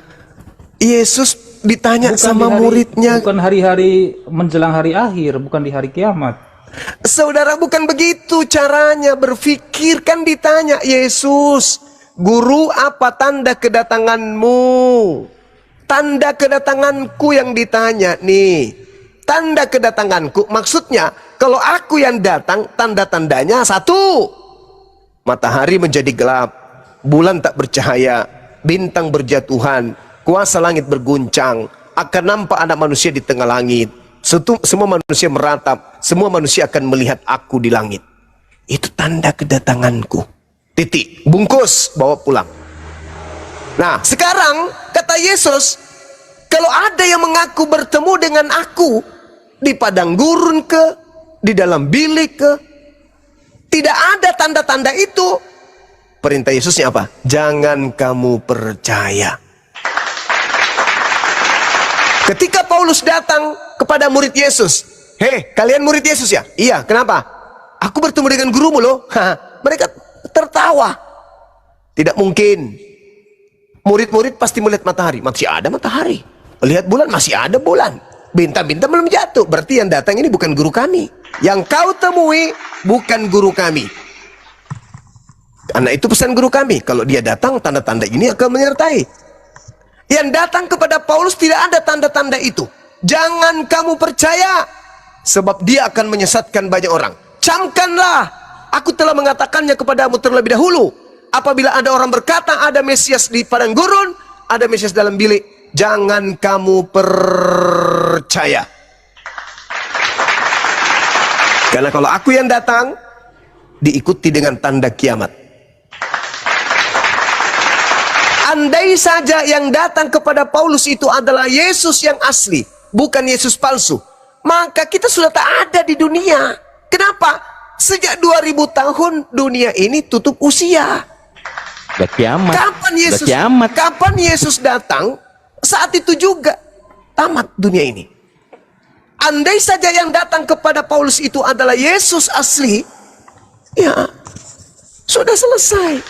Yesus ditanya sama muridnya. Bukan hari-hari menjelang hari akhir, bukan di hari kiamat. Saudara, bukan begitu caranya berpikir. Kan ditanya Yesus, guru, apa tanda kedatanganmu? Tanda kedatanganku yang ditanya nih. Tanda kedatanganku maksudnya, kalau aku yang datang, tanda-tandanya satu, matahari menjadi gelap, bulan tak bercahaya, bintang berjatuhan, kuasa langit berguncang, akan nampak anak manusia di tengah langit. Semua manusia meratap, semua manusia akan melihat aku di langit. Itu tanda kedatanganku. Titik, bungkus, bawa pulang. Nah, sekarang kata Yesus, kalau ada yang mengaku bertemu dengan aku di padang gurun ke, di dalam bilik ke, tidak ada tanda-tanda itu, perintah Yesusnya apa? Jangan kamu percaya. Ketika Paulus datang kepada murid Yesus, hei, kalian murid Yesus ya? Iya, kenapa? Aku bertemu dengan gurumu loh. Mereka tertawa. Tidak mungkin. Murid-murid pasti melihat matahari. Masih ada matahari. Lihat bulan, masih ada bulan. Bintang-bintang belum jatuh. Berarti yang datang ini bukan guru kami. Yang kau temui bukan guru kami. Karena itu pesan guru kami. Kalau dia datang, tanda-tanda ini akan menyertai. Yang datang kepada Paulus tidak ada tanda-tanda itu. Jangan kamu percaya, sebab dia akan menyesatkan banyak orang. Camkanlah, aku telah mengatakannya kepadamu terlebih dahulu. Apabila ada orang berkata ada Mesias di padang gurun, ada Mesias dalam bilik, jangan kamu percaya. Karena kalau aku yang datang, diikuti dengan tanda kiamat. Andai saja yang datang kepada Paulus itu adalah Yesus yang asli, bukan Yesus palsu, maka kita sudah tak ada di dunia. Kenapa? Sejak 2000 tahun dunia ini tutup usia. Udah kiamat. Kapan Udah kiamat. Yesus datang? Saat itu juga. tamat dunia ini. Andai saja yang datang kepada Paulus itu adalah Yesus asli, ya sudah selesai.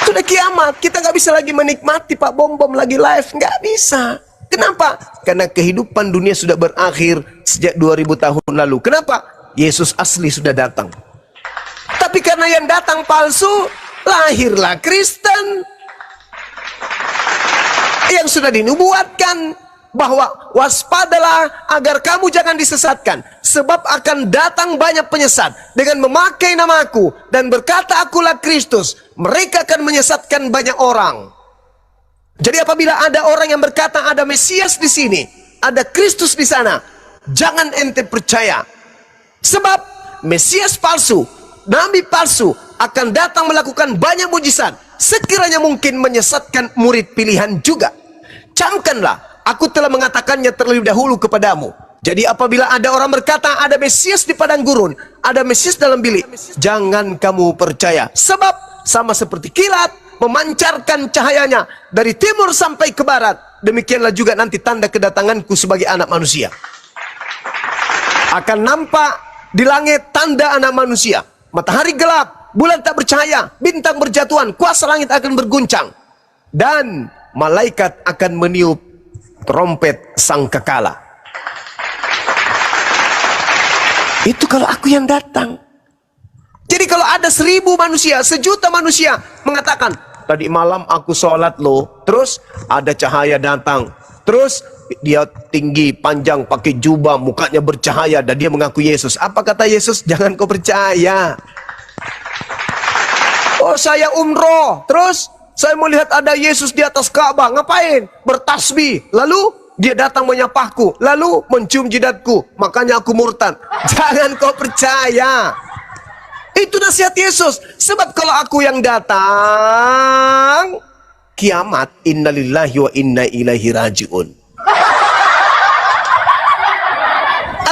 Sudah kiamat. Kita nggak bisa lagi menikmati Pak Bom lagi live. Nggak bisa. Kenapa? Karena kehidupan dunia sudah berakhir sejak 2000 tahun lalu. Kenapa? Yesus asli sudah datang. Tapi karena yang datang palsu, lahirlah Kristen. Yang sudah dinubuatkan bahwa waspadalah agar kamu jangan disesatkan, sebab akan datang banyak penyesat dengan memakai namaku dan berkata akulah Kristus, mereka akan menyesatkan banyak orang. Jadi apabila ada orang yang berkata ada Mesias di sini, ada Kristus di sana, jangan ente percaya, sebab Mesias palsu, nabi palsu akan datang melakukan banyak mujizat, sekiranya mungkin menyesatkan murid pilihan juga. Camkanlah, aku telah mengatakannya terlebih dahulu kepadamu. Jadi apabila ada orang berkata ada Mesias di padang gurun, ada Mesias dalam bilik, jangan kamu percaya. Sebab sama seperti kilat memancarkan cahayanya dari timur sampai ke barat, demikianlah juga nanti tanda kedatanganku sebagai anak manusia. Akan nampak di langit tanda anak manusia. Matahari gelap, bulan tak bercahaya, bintang berjatuhan, kuasa langit akan berguncang. Dan malaikat akan meniup trompet sangkakala. Itu kalau aku yang datang. Jadi kalau ada 1000 manusia, 1.000.000 manusia mengatakan, tadi malam aku sholat loh, terus ada cahaya datang, terus dia tinggi, panjang, pakai jubah, mukanya bercahaya, dan dia mengaku Yesus. Apa kata Yesus? Jangan kau percaya. Oh, saya umroh, terus saya melihat ada Yesus di atas Ka'bah. Ngapain? Bertasbih. Lalu dia datang menyapaku, lalu mencium jidatku, makanya aku murtad. Jangan kau percaya. Itu nasihat Yesus. Sebab kalau aku yang datang, kiamat, innalillahi wa inna ilaihi raji'un.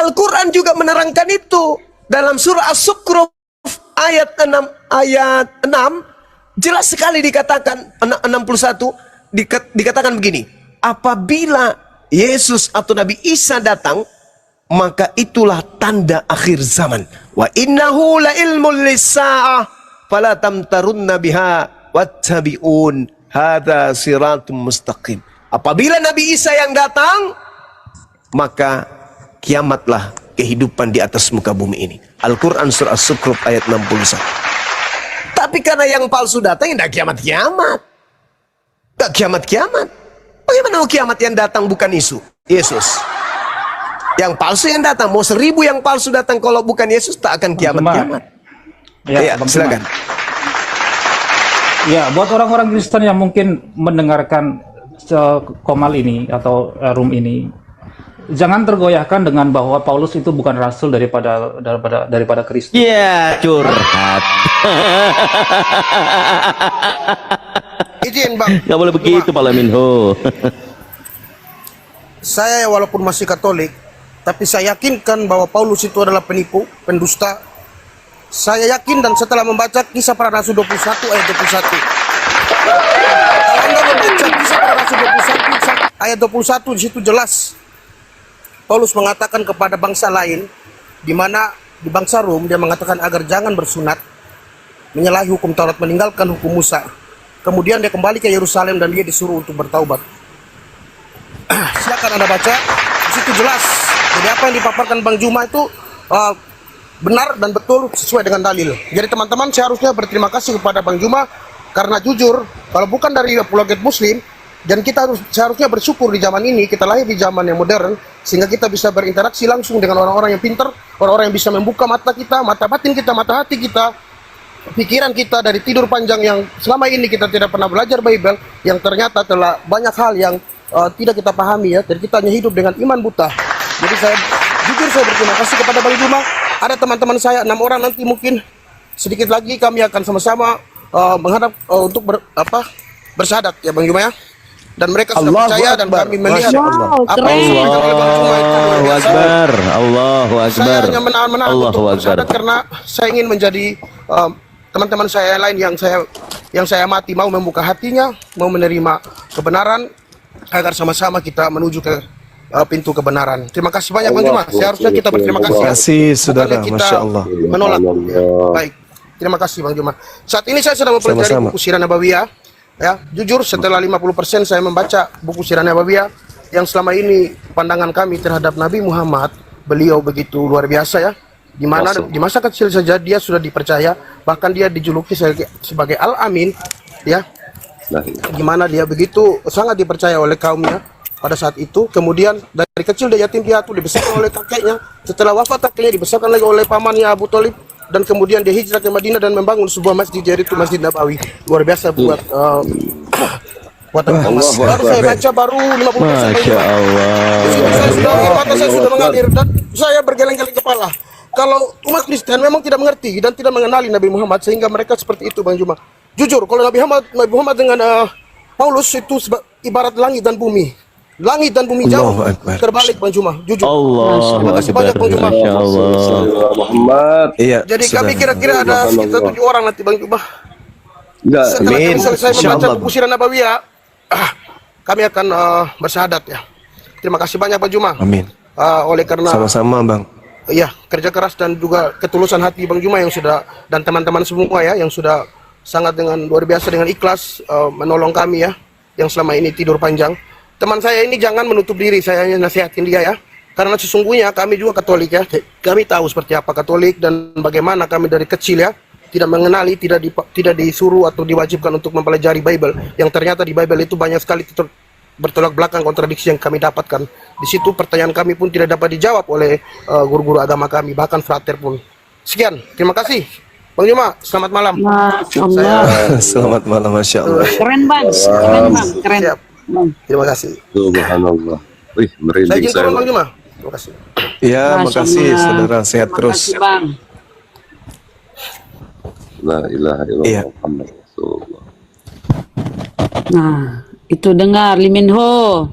Al-Quran juga menerangkan itu. Dalam surah As-Zukhruf ayat 6, jelas sekali dikatakan, 61, dikatakan begini. Apabila Yesus atau Nabi Isa datang, maka itulah tanda akhir zaman. Wa innahu la ilmul lis-sa'ah fala tamtarunna biha wattabi'un hadza siratum mustaqim. Apabila Nabi Isa yang datang, maka kiamatlah kehidupan di atas muka bumi ini. Al-Quran surah As-Zukhruf ayat 61. Tapi karena yang palsu datang, tidak kiamat-kiamat. Tidak kiamat-kiamat. Bagaimana mau kiamat yang datang bukan Yesus? Yang palsu yang datang, mau 1000 yang palsu datang, kalau bukan Yesus tak akan kiamat-kiamat. Ya, silakan. Ya, buat orang-orang Kristen yang mungkin mendengarkan komal ini atau room ini, jangan tergoyahkan dengan bahwa Paulus itu bukan rasul daripada Kristus. Iya, curhat. Izin Bang. Gak boleh begitu, Pak Laminho. Saya walaupun masih Katolik, tapi saya yakinkan bahwa Paulus itu adalah penipu, pendusta. Saya yakin dan setelah membaca Kisah Para Rasul 21 ayat 21. Kalau Anda membaca Kisah Para Rasul 21 ayat 21, di situ jelas Paulus mengatakan kepada bangsa lain, di mana di bangsa Rom dia mengatakan agar jangan bersunat, menyalahi hukum Taurat, meninggalkan hukum Musa. Kemudian dia kembali ke Yerusalem dan dia disuruh untuk bertaubat. Silakan Anda baca, di situ jelas. Jadi apa yang dipaparkan Bang Juma itu benar dan betul sesuai dengan dalil. Jadi teman-teman seharusnya berterima kasih kepada Bang Juma, karena jujur kalau bukan dari apologet Muslim, dan kita seharusnya bersyukur di zaman ini, kita lahir di zaman yang modern, sehingga kita bisa berinteraksi langsung dengan orang-orang yang pintar, orang-orang yang bisa membuka mata kita, mata batin kita, mata hati kita, pikiran kita dari tidur panjang yang selama ini kita tidak pernah belajar Bible, yang ternyata telah banyak hal yang tidak kita pahami ya, dan kita hanya hidup dengan iman buta. Jadi saya jujur saya berterima kasih kepada Bang Juma. Ada teman-teman saya 6 orang, nanti mungkin sedikit lagi kami akan sama-sama menghadap untuk bersyahadat ya Bang Juma ya. Dan mereka sudah percaya dan kami melihat apa yang disampaikan oleh Bang Juma itu luar biasa. Allahu Akbar. Saya hanya menahan untuk bersyahadat karena saya ingin menjadi teman-teman saya lain yang saya amati, mau membuka hatinya, mau menerima kebenaran, agar sama-sama kita menuju ke pintu kebenaran. Terima kasih banyak Bang Juma. Seharusnya kita berterima kasih. Terima kasih saudara, Bukannya kita Masya Allah. menolak. Baik. Terima kasih Bang Juma. Saat ini saya sedang mempelajari Sama-sama. buku Sirah Nabawiyah. Ya, jujur setelah 50% saya membaca buku Sirah Nabawiyah yang selama ini pandangan kami terhadap Nabi Muhammad, beliau begitu luar biasa ya. Di mana di masa kecil saja dia sudah dipercaya, bahkan dia dijuluki sebagai Al-Amin, ya. Gimana dia begitu sangat dipercaya oleh kaumnya pada saat itu. Kemudian dari kecil dia yatim piatu, dibesarkan oleh kakeknya. Setelah wafat kakeknya dibesarkan lagi oleh pamannya Abu Thalib, dan kemudian dia hijrah ke Madinah dan membangun sebuah masjid, yaitu Masjid Nabawi. Luar biasa buat buatan Muhammad. Baru saya baca baru 50%. Masya Allah. Saya sudah mata saya sudah mengalir dan saya bergeleng-geleng kepala. Kalau umat Kristen memang tidak mengerti dan tidak mengenali Nabi Muhammad, sehingga mereka seperti itu Bang Juma. Jujur, kalau Nabi Muhammad dengan Paulus itu ibarat langit dan bumi. Langit dan bumi jauh Allahu Akbar. terbalik Bang Juma. Jujur. Allah. Terima kasih banyak Bang Juma. Masya Allah. Muhammad. Iya. Jadi kami saudara. kira-kira ada sekitar 7 orang nanti Bang Juma. Enggak, Setelah Amin. kami selesai membaca Insyaallah. buku Sirah Nabawiyah, kami akan bersyahadat ya. Terima kasih banyak Bang Juma. Amin. Oleh karena Sama-sama Bang. ya kerja keras dan juga ketulusan hati Bang Juma yang sudah, dan teman-teman semua ya, yang sudah sangat dengan luar biasa dengan ikhlas menolong kami ya, yang selama ini tidur panjang. Teman saya ini jangan menutup diri, saya hanya nasihatin dia ya, karena sesungguhnya kami juga Katolik ya, kami tahu seperti apa Katolik dan bagaimana kami dari kecil ya tidak mengenali, tidak disuruh atau diwajibkan untuk mempelajari Bible, yang ternyata di Bible itu banyak sekali bertolak belakang kontradiksi yang kami dapatkan. Di situ pertanyaan kami pun tidak dapat dijawab oleh guru-guru agama kami, bahkan frater pun. Sekian, terima kasih Bang Juma, selamat malam. Masya Allah. Selamat malam, Masya Allah. Keren bang, keren bang, keren. Siap. Terima kasih. subhanallah. Wih, Saya merinding izin saya. turun Bang Juma. Terima kasih. Ya, Masya makasih Allah. saudara, sehat Terima terus. kasih, bang. La ilaha illallah Iya. Muhammad Rasulullah. Nah, itu dengar Lee Min Ho.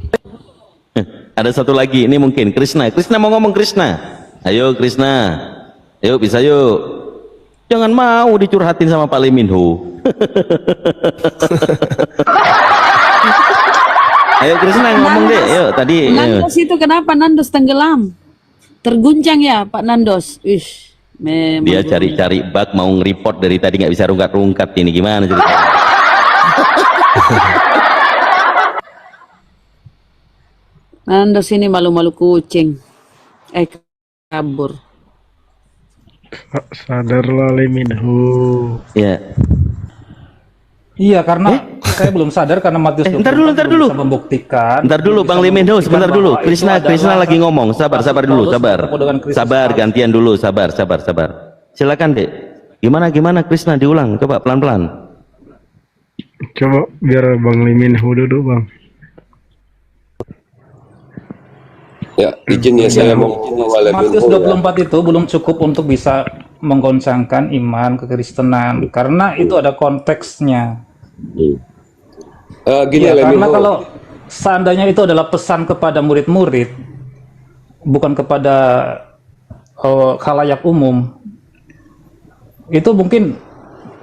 Ada satu lagi, ini mungkin Krishna. Krishna mau ngomong Krishna. Ayo Krishna. Ayo bisa yuk. Jangan mau dicurhatin sama Pak Lee Min Ho. Ayo Krishna ngomong deh. Yuk tadi. Nandos itu kenapa Nandos tenggelam? Terguncang ya Pak Nandos. Ish, memang Dia cari-cari bug mau nge-report dari tadi nggak bisa rungkat-rungkat ini gimana ceritanya? Nandos ini malu-malu kucing. Kabur. Sadarlah Lee Min Ho. Ya. Iya, karena saya belum sadar karena Matius Ntar 24 dulu, belum bisa membuktikan. Ntar dulu belum Bang bisa Lee Min Ho, membuktikan sebentar dulu. bahwa itu Krishna adalah lagi ngomong. Sabar dulu, Paulus sabar. bertemu dengan Kristus. Sabar, gantian dulu, sabar. Silakan, Dek. Gimana Krishna diulang, coba pelan-pelan. Coba biar Bang Lee Min Ho duduk Bang. Ya, izin ya saya mau Matius 24 itu belum cukup untuk bisa menggoncangkan iman kekristenan karena itu ada konteksnya. Gini Ya, Lee Min karena Ho. kalau seandainya itu adalah pesan kepada murid-murid, bukan kepada khalayak umum, itu mungkin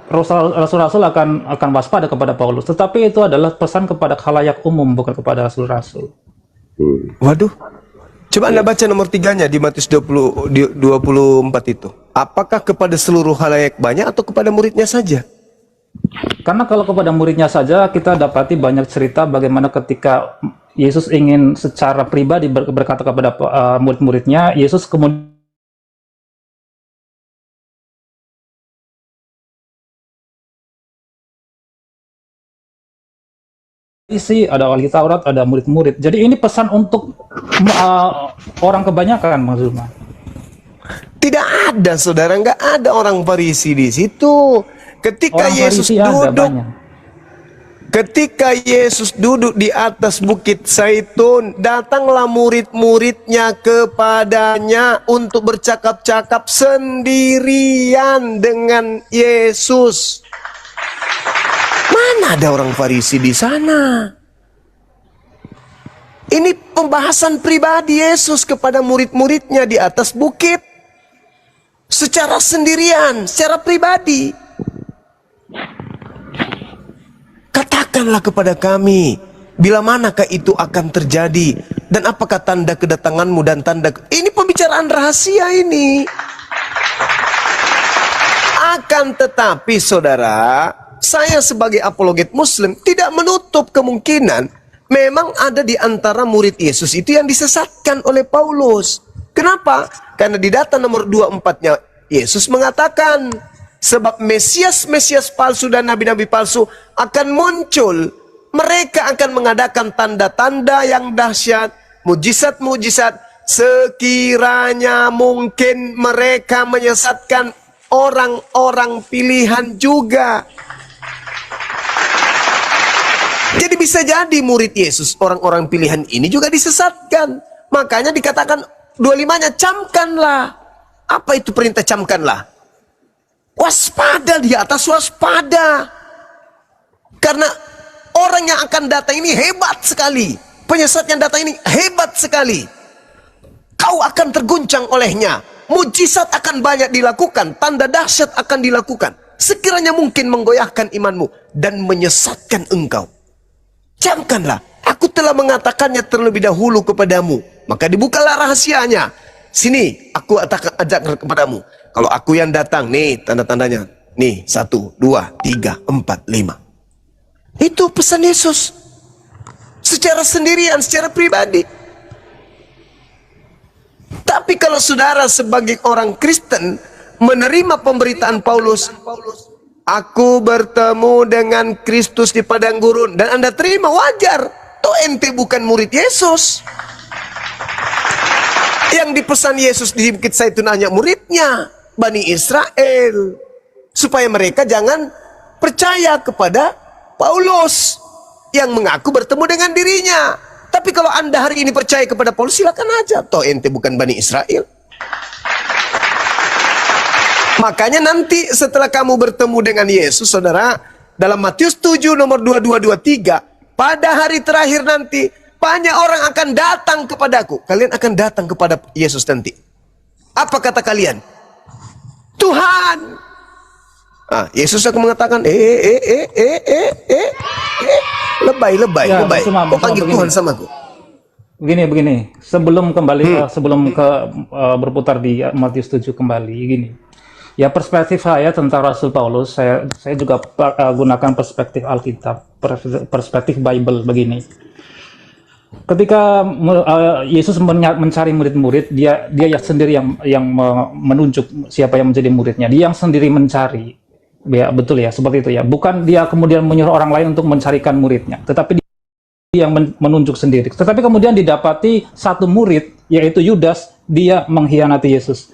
rasul-rasul akan waspada kepada Paulus. Tetapi itu adalah pesan kepada khalayak umum, bukan kepada rasul-rasul. Waduh. Coba Anda baca nomor 3-nya di Matius 24 itu. Apakah kepada seluruh khalayak banyak atau kepada muridnya saja? Karena kalau kepada muridnya saja kita dapati banyak cerita bagaimana ketika Yesus ingin secara pribadi berkata kepada murid-muridnya, Yesus kemudian isi ada ahli Taurat, ada murid-murid. Jadi ini pesan untuk orang kebanyakan, Mas Zuma. Tidak ada, saudara, nggak ada orang Farisi di situ. Ketika Orang Yesus Farisi ada duduk, banyak. ketika Yesus duduk di atas bukit Zaitun, datanglah murid-muridnya kepadanya untuk bercakap-cakap sendirian dengan Yesus. Mana ada orang Farisi di sana? Ini pembahasan pribadi Yesus kepada murid-muridnya di atas bukit. Secara sendirian, secara pribadi. Katakanlah kepada kami, Bila manakah itu akan terjadi? Dan apakah tanda kedatanganmu dan tanda... Ini pembicaraan rahasia ini. Akan tetapi saudara, saya sebagai apologet muslim tidak menutup kemungkinan memang ada di antara murid Yesus itu yang disesatkan oleh Paulus. Kenapa? Karena di data nomor 24-nya Yesus mengatakan, sebab Mesias-Mesias palsu dan nabi-nabi palsu akan muncul. Mereka akan mengadakan tanda-tanda yang dahsyat, mujizat-mujizat, sekiranya mungkin mereka menyesatkan orang-orang pilihan juga. Jadi bisa jadi murid Yesus, orang-orang pilihan ini juga disesatkan. Makanya dikatakan 25-nya, camkanlah. Apa itu perintah camkanlah? Waspada, di atas waspada. Karena orang yang akan datang ini hebat sekali. Penyesat yang datang ini hebat sekali. Kau akan terguncang olehnya. Mujizat akan banyak dilakukan. Tanda dahsyat akan dilakukan. Sekiranya mungkin menggoyahkan imanmu dan menyesatkan engkau. Camkanlah, aku telah mengatakannya terlebih dahulu kepadamu. Maka dibukalah rahasianya. Sini, aku ajak kepadamu. Kalau aku yang datang, nih tanda-tandanya. Nih, 1, 2, 3, 4, 5. Itu pesan Yesus. Secara sendirian, secara pribadi. Tapi kalau saudara sebagai orang Kristen menerima pemberitaan Paulus, aku bertemu dengan Kristus di padang gurun, dan Anda terima, wajar. Toh ente bukan murid Yesus. Yang dipesan Yesus di Bukit Zaitun hanya muridnya, Bani Israel, supaya mereka jangan percaya kepada Paulus yang mengaku bertemu dengan dirinya. Tapi kalau Anda hari ini percaya kepada Paulus, silakan aja. Toh ente bukan Bani Israel. Makanya nanti setelah kamu bertemu dengan Yesus, saudara, dalam Matius 7 nomor 22-23, pada hari terakhir nanti, banyak orang akan datang kepadaku. Kalian akan datang kepada Yesus nanti. Apa kata kalian? Tuhan. Yesus akan mengatakan, lebay. Ya, Kok panggil Tuhan sama aku? Begini. Sebelum kembali, sebelum berputar di Matius 7 kembali, gini. Ya, perspektif saya tentang Rasul Paulus, saya juga gunakan perspektif Alkitab, perspektif Bible begini. Ketika Yesus mencari murid-murid, dia sendiri yang menunjuk siapa yang menjadi muridnya. Dia yang sendiri mencari. Ya, betul ya, seperti itu ya. Bukan dia kemudian menyuruh orang lain untuk mencarikan muridnya, tetapi dia yang menunjuk sendiri. Tetapi kemudian didapati satu murid, yaitu Yudas, dia mengkhianati Yesus.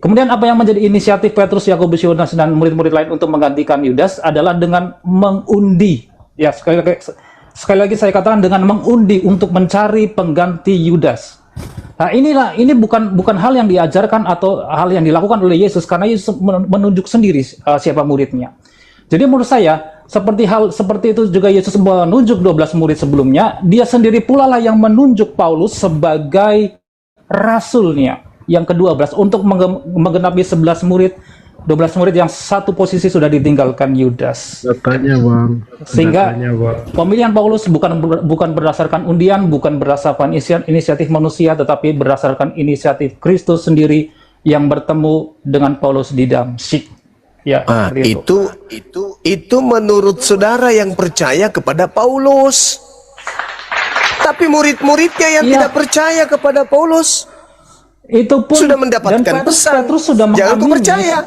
Kemudian apa yang menjadi inisiatif Petrus, Yakobus, Yohanes, dan murid-murid lain untuk menggantikan Yudas adalah dengan mengundi. Ya, sekali lagi saya katakan dengan mengundi untuk mencari pengganti Yudas. Nah, ini bukan hal yang diajarkan atau hal yang dilakukan oleh Yesus, karena Yesus menunjuk sendiri siapa muridnya. Jadi menurut saya seperti itu juga Yesus menunjuk 12 murid sebelumnya, dia sendiri pula lah yang menunjuk Paulus sebagai rasulnya yang ke-12 untuk menggenapi 11 murid, 12 murid yang satu posisi sudah ditinggalkan Yudas. Datanya bang. Sehingga pemilihan Paulus bukan berdasarkan undian, bukan berdasarkan inisiatif manusia, tetapi berdasarkan inisiatif Kristus sendiri yang bertemu dengan Paulus di Damsyik. Ya, itu menurut saudara yang percaya kepada Paulus. Tapi murid-muridnya yang tidak percaya kepada Paulus, itu pun sudah mendapatkan pesan. Petrus sudah jangan kau percaya.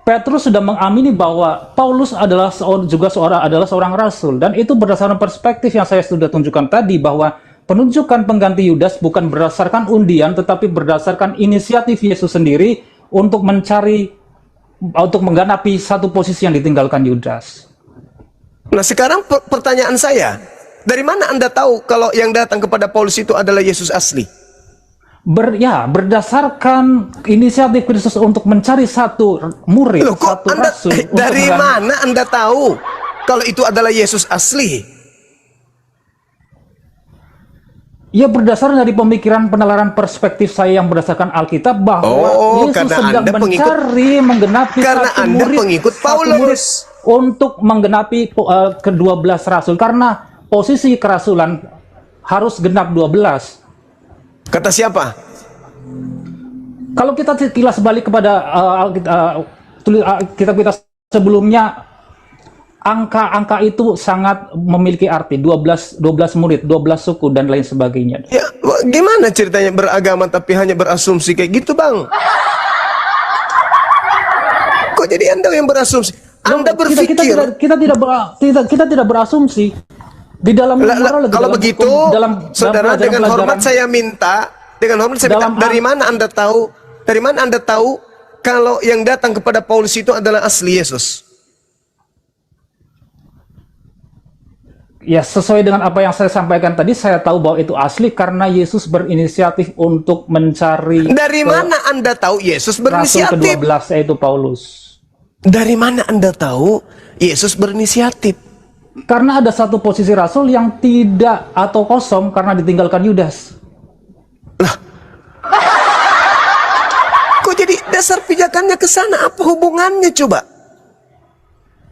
Petrus sudah mengamini bahwa Paulus adalah seorang rasul, dan itu berdasarkan perspektif yang saya sudah tunjukkan tadi, bahwa penunjukan pengganti Yudas bukan berdasarkan undian, tetapi berdasarkan inisiatif Yesus sendiri untuk menggenapi satu posisi yang ditinggalkan Yudas. Nah, sekarang pertanyaan saya, dari mana Anda tahu kalau yang datang kepada Paulus itu adalah Yesus asli? Berdasarkan inisiatif Kristus untuk mencari satu murid, satu rasul. Dari mana Anda tahu kalau itu adalah Yesus asli? Ya, berdasarkan dari pemikiran penalaran perspektif saya yang berdasarkan Alkitab, bahwa Yesus sedang menggenapi pengikut Paulus untuk menggenapi ke-12 rasul. Karena posisi kerasulan harus genap 12. Kata siapa? Kalau kita kilas balik kepada kitab-kitab sebelumnya, angka-angka itu sangat memiliki arti. 12 murid, 12 suku dan lain sebagainya. Ya, gimana ceritanya beragama tapi hanya berasumsi kayak gitu, Bang? Kok jadi Anda yang berasumsi? Anda berpikir Kita tidak berasumsi di dalam kalau begitu, saudara, dengan hormat saya minta, dari mana Anda tahu? Dari mana Anda tahu kalau yang datang kepada Paulus itu adalah asli Yesus? Ya, sesuai dengan apa yang saya sampaikan tadi, saya tahu bahwa itu asli karena Yesus berinisiatif untuk mencari. Dari mana Anda tahu Yesus berinisiatif? Rasul ke-12 yaitu Paulus. Dari mana Anda tahu Yesus berinisiatif? Karena ada satu posisi rasul yang tidak atau kosong karena ditinggalkan Yudas. Lah, kok jadi dasar pijakannya ke sana? Apa hubungannya coba?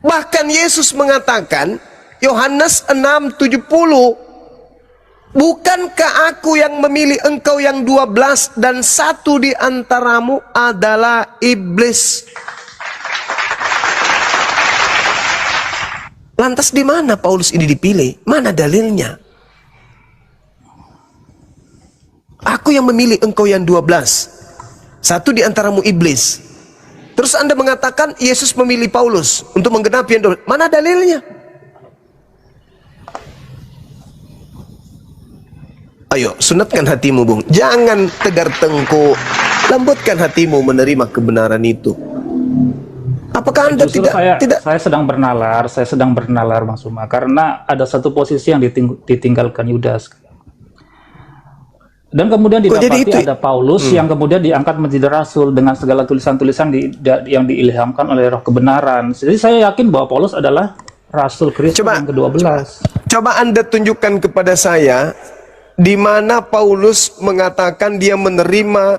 Bahkan Yesus mengatakan, Yohanes 6:70, bukankah aku yang memilih engkau yang 12 dan satu di antaramu adalah iblis? Lantas di mana Paulus ini dipilih? Mana dalilnya? Aku yang memilih engkau yang 12. Satu di antaramu iblis. Terus Anda mengatakan Yesus memilih Paulus untuk menggenapi yang 12. Mana dalilnya? Ayo, sunatkan hatimu, Bung. Jangan tegar tengkuk. Lembutkan hatimu menerima kebenaran itu. Apakah Anda tidak? Saya sedang bernalar, Bang Suma, karena ada satu posisi yang ditinggalkan Yudas. Dan kemudian didapati ada Paulus yang kemudian diangkat menjadi rasul dengan segala tulisan-tulisan yang diilhamkan oleh Roh kebenaran. Jadi saya yakin bahwa Paulus adalah rasul Kristus yang ke-12. Coba Anda tunjukkan kepada saya di mana Paulus mengatakan dia menerima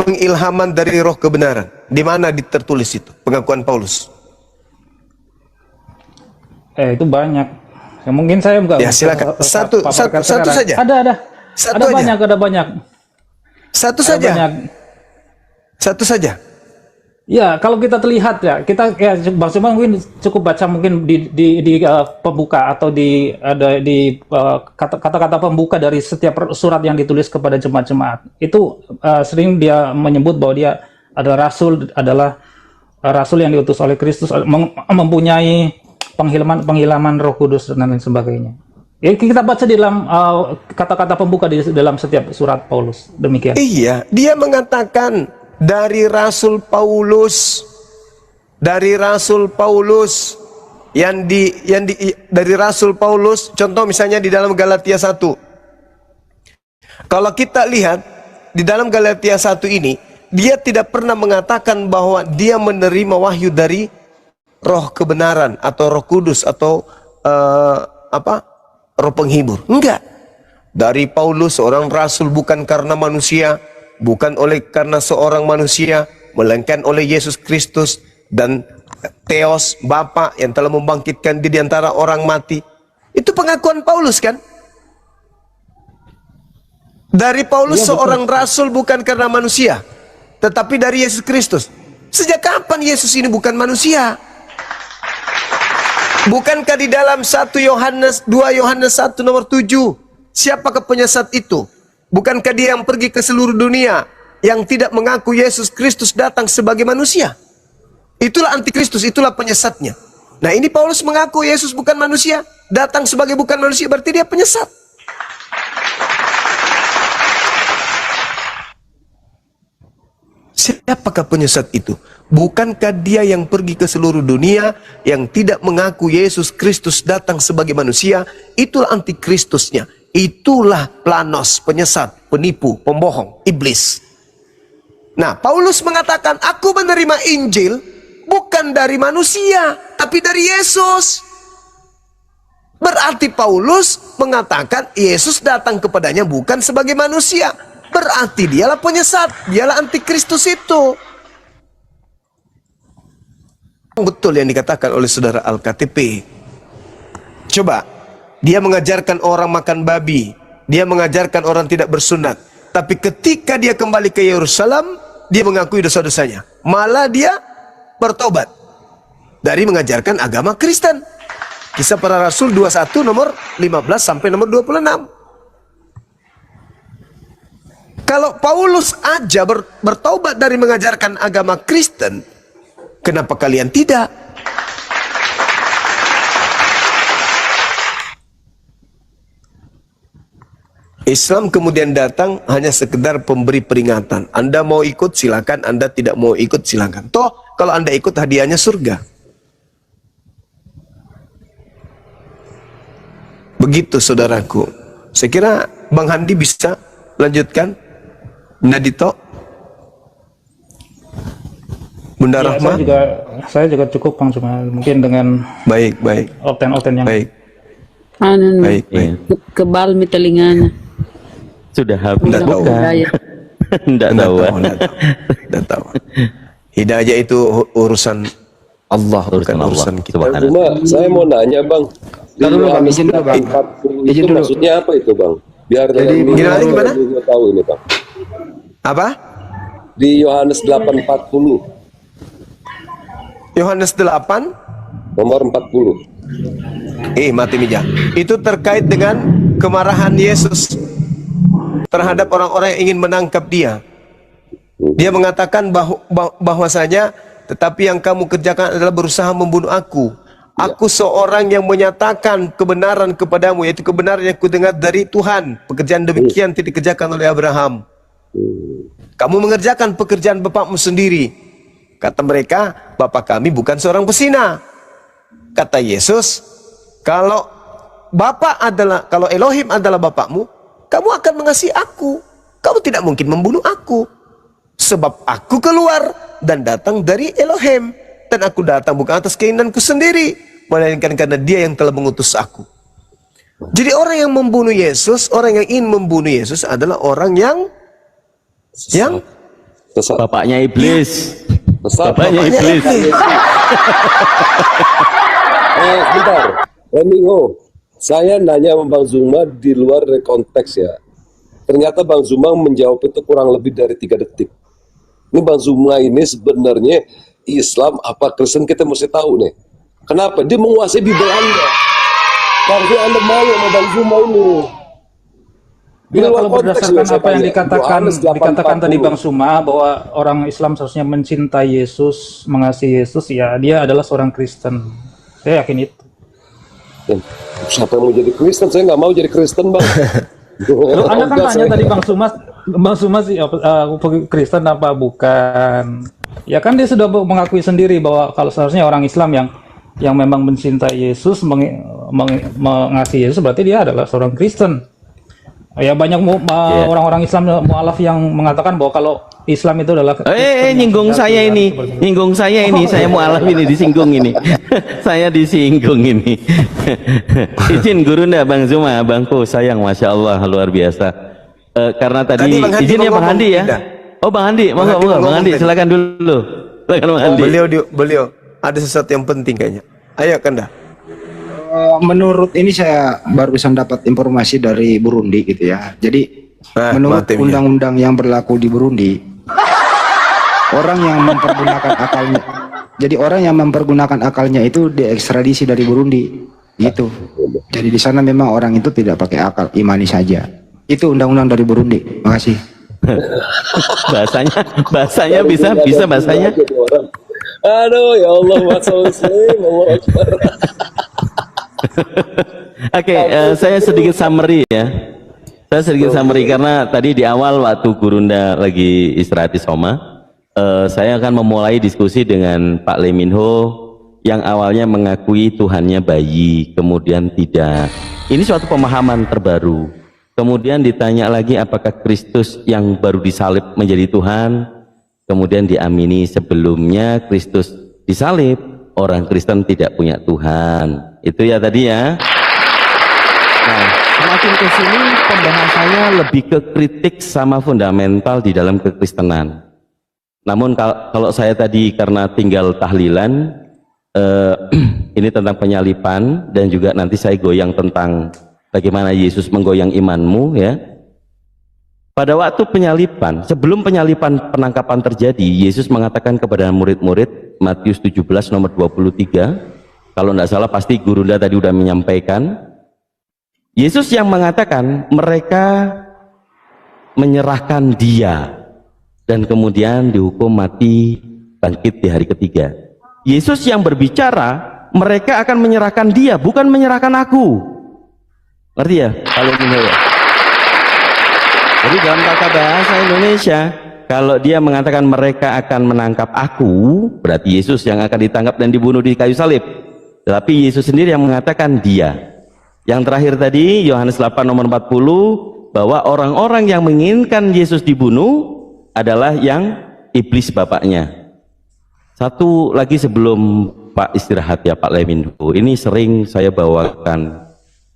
pengilhaman dari Roh kebenaran. Di mana tertulis itu pengakuan Paulus? Itu banyak. Ya, mungkin saya enggak. Ya, silakan. Satu saja. Ada banyak. Satu saja. Satu saja. Ya, kalau kita terlihat ya, Bang Suma mungkin cukup baca mungkin di pembuka atau di kata-kata pembuka dari setiap surat yang ditulis kepada jemaat-jemaat. Itu sering dia menyebut bahwa dia adalah rasul yang diutus oleh Kristus, mempunyai penghilaman Roh Kudus dan lain sebagainya. Ya, kita baca di dalam kata-kata pembuka di dalam setiap surat Paulus. Demikian. Iya, dia mengatakan dari Rasul Paulus dari Rasul Paulus, contoh misalnya di dalam Galatia 1. Kalau kita lihat di dalam Galatia 1 ini, dia tidak pernah mengatakan bahwa dia menerima wahyu dari Roh kebenaran atau Roh Kudus atau Roh penghibur. Enggak. Dari Paulus, seorang rasul bukan karena manusia, bukan karena seorang manusia, melainkan oleh Yesus Kristus dan Theos, Bapa yang telah membangkitkan di antara orang mati. Itu pengakuan Paulus kan? Dari Paulus, seorang rasul bukan karena manusia, tetapi dari Yesus Kristus. Sejak kapan Yesus ini bukan manusia? Bukankah di dalam 2 Yohanes 1 nomor 7, siapakah penyesat itu? Bukankah dia yang pergi ke seluruh dunia yang tidak mengaku Yesus Kristus datang sebagai manusia? Itulah antikristus, itulah penyesatnya. Nah, ini Paulus mengaku Yesus bukan manusia, datang sebagai bukan manusia, berarti dia penyesat. Siapakah penyesat itu? Bukankah dia yang pergi ke seluruh dunia yang tidak mengaku Yesus Kristus datang sebagai manusia? Itulah antikristusnya. Itulah planos, penyesat, penipu, pembohong, iblis. Nah, Paulus mengatakan, aku menerima Injil bukan dari manusia, tapi dari Yesus. Berarti Paulus mengatakan Yesus datang kepadanya bukan sebagai manusia. Berarti dialah penyesat, dialah antikristus itu. Betul yang dikatakan oleh saudara Al-KTP. Coba, dia mengajarkan orang makan babi, dia mengajarkan orang tidak bersunat. Tapi ketika dia kembali ke Yerusalem, dia mengakui dosa-dosanya. Malah dia bertobat dari mengajarkan agama Kristen. Kisah Para Rasul 21 nomor 15 sampai nomor 26. Kalau Paulus aja bertobat dari mengajarkan agama Kristen, kenapa kalian tidak? Islam kemudian datang hanya sekedar pemberi peringatan. Anda mau ikut silakan, Anda tidak mau ikut silakan. Toh kalau Anda ikut hadiahnya surga. Begitu saudaraku. Saya kira Bang Handi bisa lanjutkan. Nadito, Bunda Ya, Rahma. saya juga cukup Bang, cuma mungkin dengan Baik. oten-oten yang Baik. Anu, Baik. kebal mi telinganya. Sudah habis Nggak tahu. bukan? Daya. Nggak tahu. Nggak tahu. Hidayah itu urusan Allah, bukan Allah. urusan kita. Bang Subhanallah. Zuma, saya mau nanya Bang. Di Taruh dulu, Bang. Yohanes Izin dulu, Bang. 8:40 Izin itu dulu. maksudnya apa itu Bang? Biar Jadi, gimana? juga tahu ini Bang. Apa? Di Yohanes 8:40 Yohanes 8 nomor 40. mati mija. Itu terkait dengan kemarahan Yesus terhadap orang-orang yang ingin menangkap dia. Dia mengatakan bahwasanya tetapi yang kamu kerjakan adalah berusaha membunuh aku. Aku seorang yang menyatakan kebenaran kepadamu, yaitu kebenaran yang kudengar dari Tuhan. Pekerjaan demikian tidak dikerjakan oleh Abraham. Kamu mengerjakan pekerjaan bapakmu sendiri. Kata mereka, bapak kami bukan seorang pesina. Kata Yesus, kalau Elohim adalah bapakmu, kamu akan mengasihi aku. Kamu tidak mungkin membunuh aku. Sebab aku keluar dan datang dari Elohim. Dan aku datang bukan atas keinginanku sendiri, melainkan karena dia yang telah mengutus aku. Jadi orang yang membunuh Yesus, orang yang ingin membunuh Yesus adalah orang yang Sesat. Bapaknya iblis. Sesat. Bapaknya iblis. Bentar. Mingo, saya nanya sama Bang Zuma di luar dari konteks ya. Ternyata Bang Zuma menjawab itu kurang lebih dari 3 detik. Ini Bang Zuma ini sebenarnya Islam apa Kristen, kita mesti tahu nih. Kenapa? Dia menguasai Bible Anda. Harusnya Anda mau sama Bang Zuma ini. Di Ya, luar kalau konteks berdasarkan ya, saya apa yang tanya. dikatakan Yohanes 8:40. tadi Bang Suma, bahwa orang Islam seharusnya mencintai Yesus, mengasihi Yesus, ya dia adalah seorang Kristen. Saya yakin itu. Siapa yang mau jadi Kristen? Saya nggak mau jadi Kristen, Bang. Loh, Anda kan tanya tadi Bang Suma sih Kristen apa bukan? Ya kan dia sudah mengakui sendiri bahwa kalau seharusnya orang Islam yang memang mencintai Yesus, mengasihi Yesus, berarti dia adalah seorang Kristen. Ya banyak orang-orang Islam mualaf yang mengatakan bahwa kalau Islam itu adalah nyinggung saya ini, saya mualaf ini, disinggung ini. Saya disinggung ini. Izin guru ndak Bang Zuma, Bangku sayang, Masya Allah, luar biasa. Karena tadi izin ya Bang Handi ya. Oh Bang Handi, monggo Bang Handi, silakan dulu. Silakan Bang Handi. Beliau ada sesuatu yang penting kayaknya. Ayo Kanda. Menurut ini saya barusan dapat informasi dari Burundi gitu ya. Jadi menurut undang-undang yang berlaku di Burundi, orang yang mempergunakan akalnya itu diekstradisi dari Burundi gitu. Jadi di sana memang orang itu tidak pakai akal, imani saja. Itu undang-undang dari Burundi. Makasih. bahasanya bisa bahasanya. Aduh ya Allah, Oke, saya sedikit summary ya. Saya sedikit summary karena tadi di awal waktu Gurunda lagi istirahat di Soma, saya akan memulai diskusi dengan Pak Leminho yang awalnya mengakui Tuhannya bayi, kemudian tidak. Ini suatu pemahaman terbaru. Kemudian ditanya lagi apakah Kristus yang baru disalib menjadi Tuhan, kemudian diamini sebelumnya Kristus disalib, orang Kristen tidak punya Tuhan. Itu ya tadi ya. Nah, semakin ke sini pembahasannya lebih ke kritik sama fundamental di dalam kekristenan. Namun kalau saya tadi karena tinggal tahlilan, ini tentang penyalipan, dan juga nanti saya goyang tentang bagaimana Yesus menggoyang imanmu ya. Pada waktu penyalipan, sebelum penyalipan penangkapan terjadi, Yesus mengatakan kepada murid-murid, Matius 17 nomor 23, kalau tidak salah pasti Gurunda tadi sudah menyampaikan, Yesus yang mengatakan mereka menyerahkan dia dan kemudian dihukum mati, bangkit di hari ketiga. Yesus yang berbicara, mereka akan menyerahkan dia, bukan menyerahkan aku. Ngerti ya? Kalau ini ya. Jadi dalam tata bahasa Indonesia, kalau dia mengatakan mereka akan menangkap aku, berarti Yesus yang akan ditangkap dan dibunuh di kayu salib. Tetapi Yesus sendiri yang mengatakan dia. Yang terakhir tadi, Yohanes 8 nomor 40, bahwa orang-orang yang menginginkan Yesus dibunuh adalah yang iblis bapaknya. Satu lagi sebelum Pak istirahat ya, Pak Leminho, ini sering saya bawakan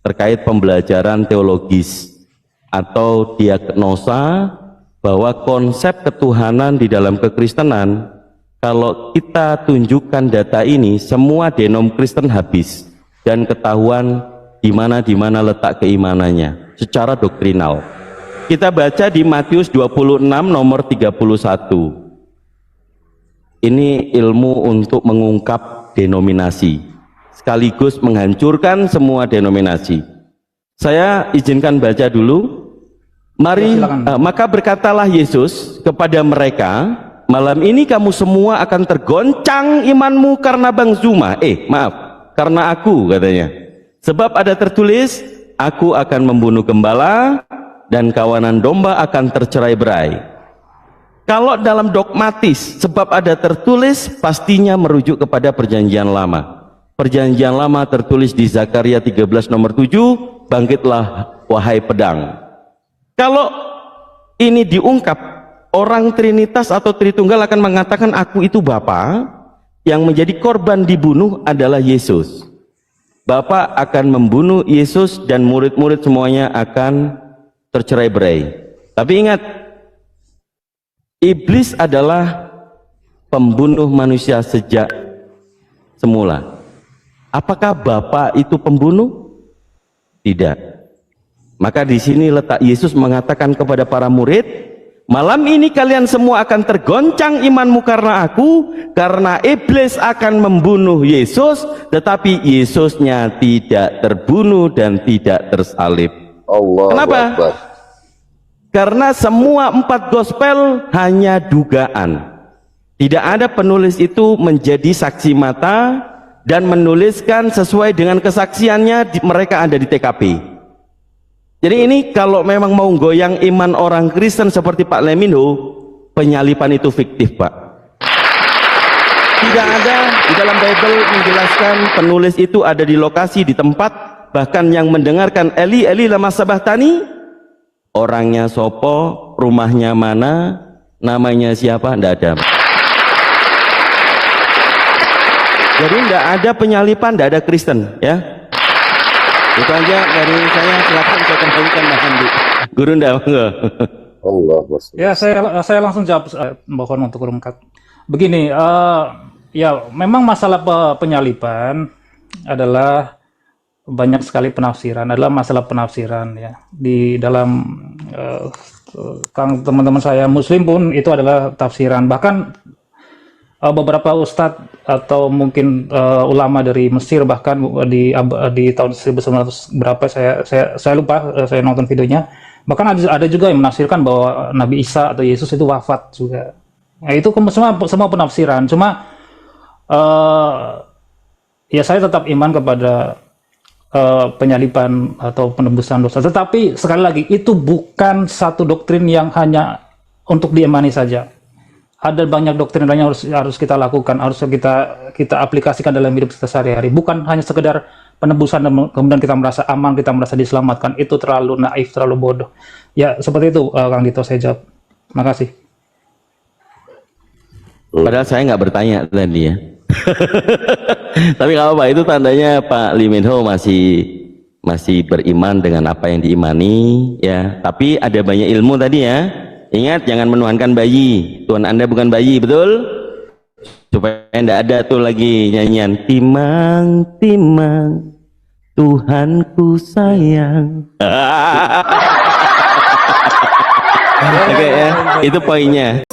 terkait pembelajaran teologis atau diagnosa bahwa konsep ketuhanan di dalam kekristenan, kalau kita tunjukkan data ini, semua denom Kristen habis dan ketahuan di mana letak keimanannya secara doktrinal. Kita baca di Matius 26 nomor 31. Ini ilmu untuk mengungkap denominasi sekaligus menghancurkan semua denominasi. Saya izinkan baca dulu. Mari, maka berkatalah Yesus kepada mereka, malam ini kamu semua akan tergoncang imanmu karena Bang Zuma. Karena aku, katanya. Sebab ada tertulis, aku akan membunuh gembala dan kawanan domba akan tercerai-berai. Kalau dalam dogmatis, sebab ada tertulis, pastinya merujuk kepada perjanjian lama. Perjanjian lama tertulis di Zakaria 13 nomor 7, bangkitlah wahai pedang. Kalau ini diungkap, orang Trinitas atau Tritunggal akan mengatakan aku itu Bapa, yang menjadi korban dibunuh adalah Yesus. Bapa akan membunuh Yesus dan murid-murid semuanya akan tercerai-berai. Tapi ingat, iblis adalah pembunuh manusia sejak semula. Apakah Bapa itu pembunuh? Tidak. Maka di sini letak Yesus mengatakan kepada para murid, malam ini kalian semua akan tergoncang imanmu karena aku, karena iblis akan membunuh Yesus, tetapi Yesusnya tidak terbunuh dan tidak tersalib. Kenapa? Karena semua 4 gospel hanya dugaan. Tidak ada penulis itu menjadi saksi mata dan menuliskan sesuai dengan kesaksiannya, mereka ada di TKP. Jadi ini kalau memang mau goyang iman orang Kristen seperti Pak Leminho, penyalipan itu fiktif, Pak. Tidak ada di dalam Bible menjelaskan penulis itu ada di lokasi, di tempat, bahkan yang mendengarkan Eli, Eli lama sabahtani, orangnya sopo, rumahnya mana, namanya siapa, tidak ada. Jadi tidak ada penyalipan, tidak ada Kristen, ya. Itu aja dari saya. Silakan saya kembalikan Mas Andi. Guru Allah. Ya, saya langsung jawab, mohon untuk ringkas. Begini, ya memang masalah penyalipan adalah banyak sekali penafsiran, adalah masalah penafsiran ya. Di dalam teman-teman saya Muslim pun itu adalah tafsiran. Bahkan beberapa ustadz atau mungkin ulama dari Mesir bahkan di tahun 1900 berapa saya lupa, saya nonton videonya, bahkan ada juga yang menafsirkan bahwa Nabi Isa atau Yesus itu wafat juga. Nah, itu semua penafsiran. Cuma ya saya tetap iman kepada penyalipan atau penebusan dosa. Tetapi sekali lagi itu bukan satu doktrin yang hanya untuk diimani saja. Ada banyak doktrin lain yang harus kita lakukan, harus kita aplikasikan dalam hidup kita sehari-hari. Bukan hanya sekedar penebusan dan kemudian kita merasa aman, kita merasa diselamatkan. Itu terlalu naif, terlalu bodoh. Ya seperti itu, Kang Dito, saya jawab. Makasih. Padahal saya nggak bertanya tadi ya. Tapi nggak apa-apa, itu tandanya Pak Lee Min Ho masih beriman dengan apa yang diimani ya. Tapi ada banyak ilmu tadi ya. Ingat, jangan menuhankan bayi. Tuhan Anda bukan bayi, betul? supaya enggak ada tuh lagi nyanyian timang timang Tuhanku sayang. Oke ya, itu poinnya.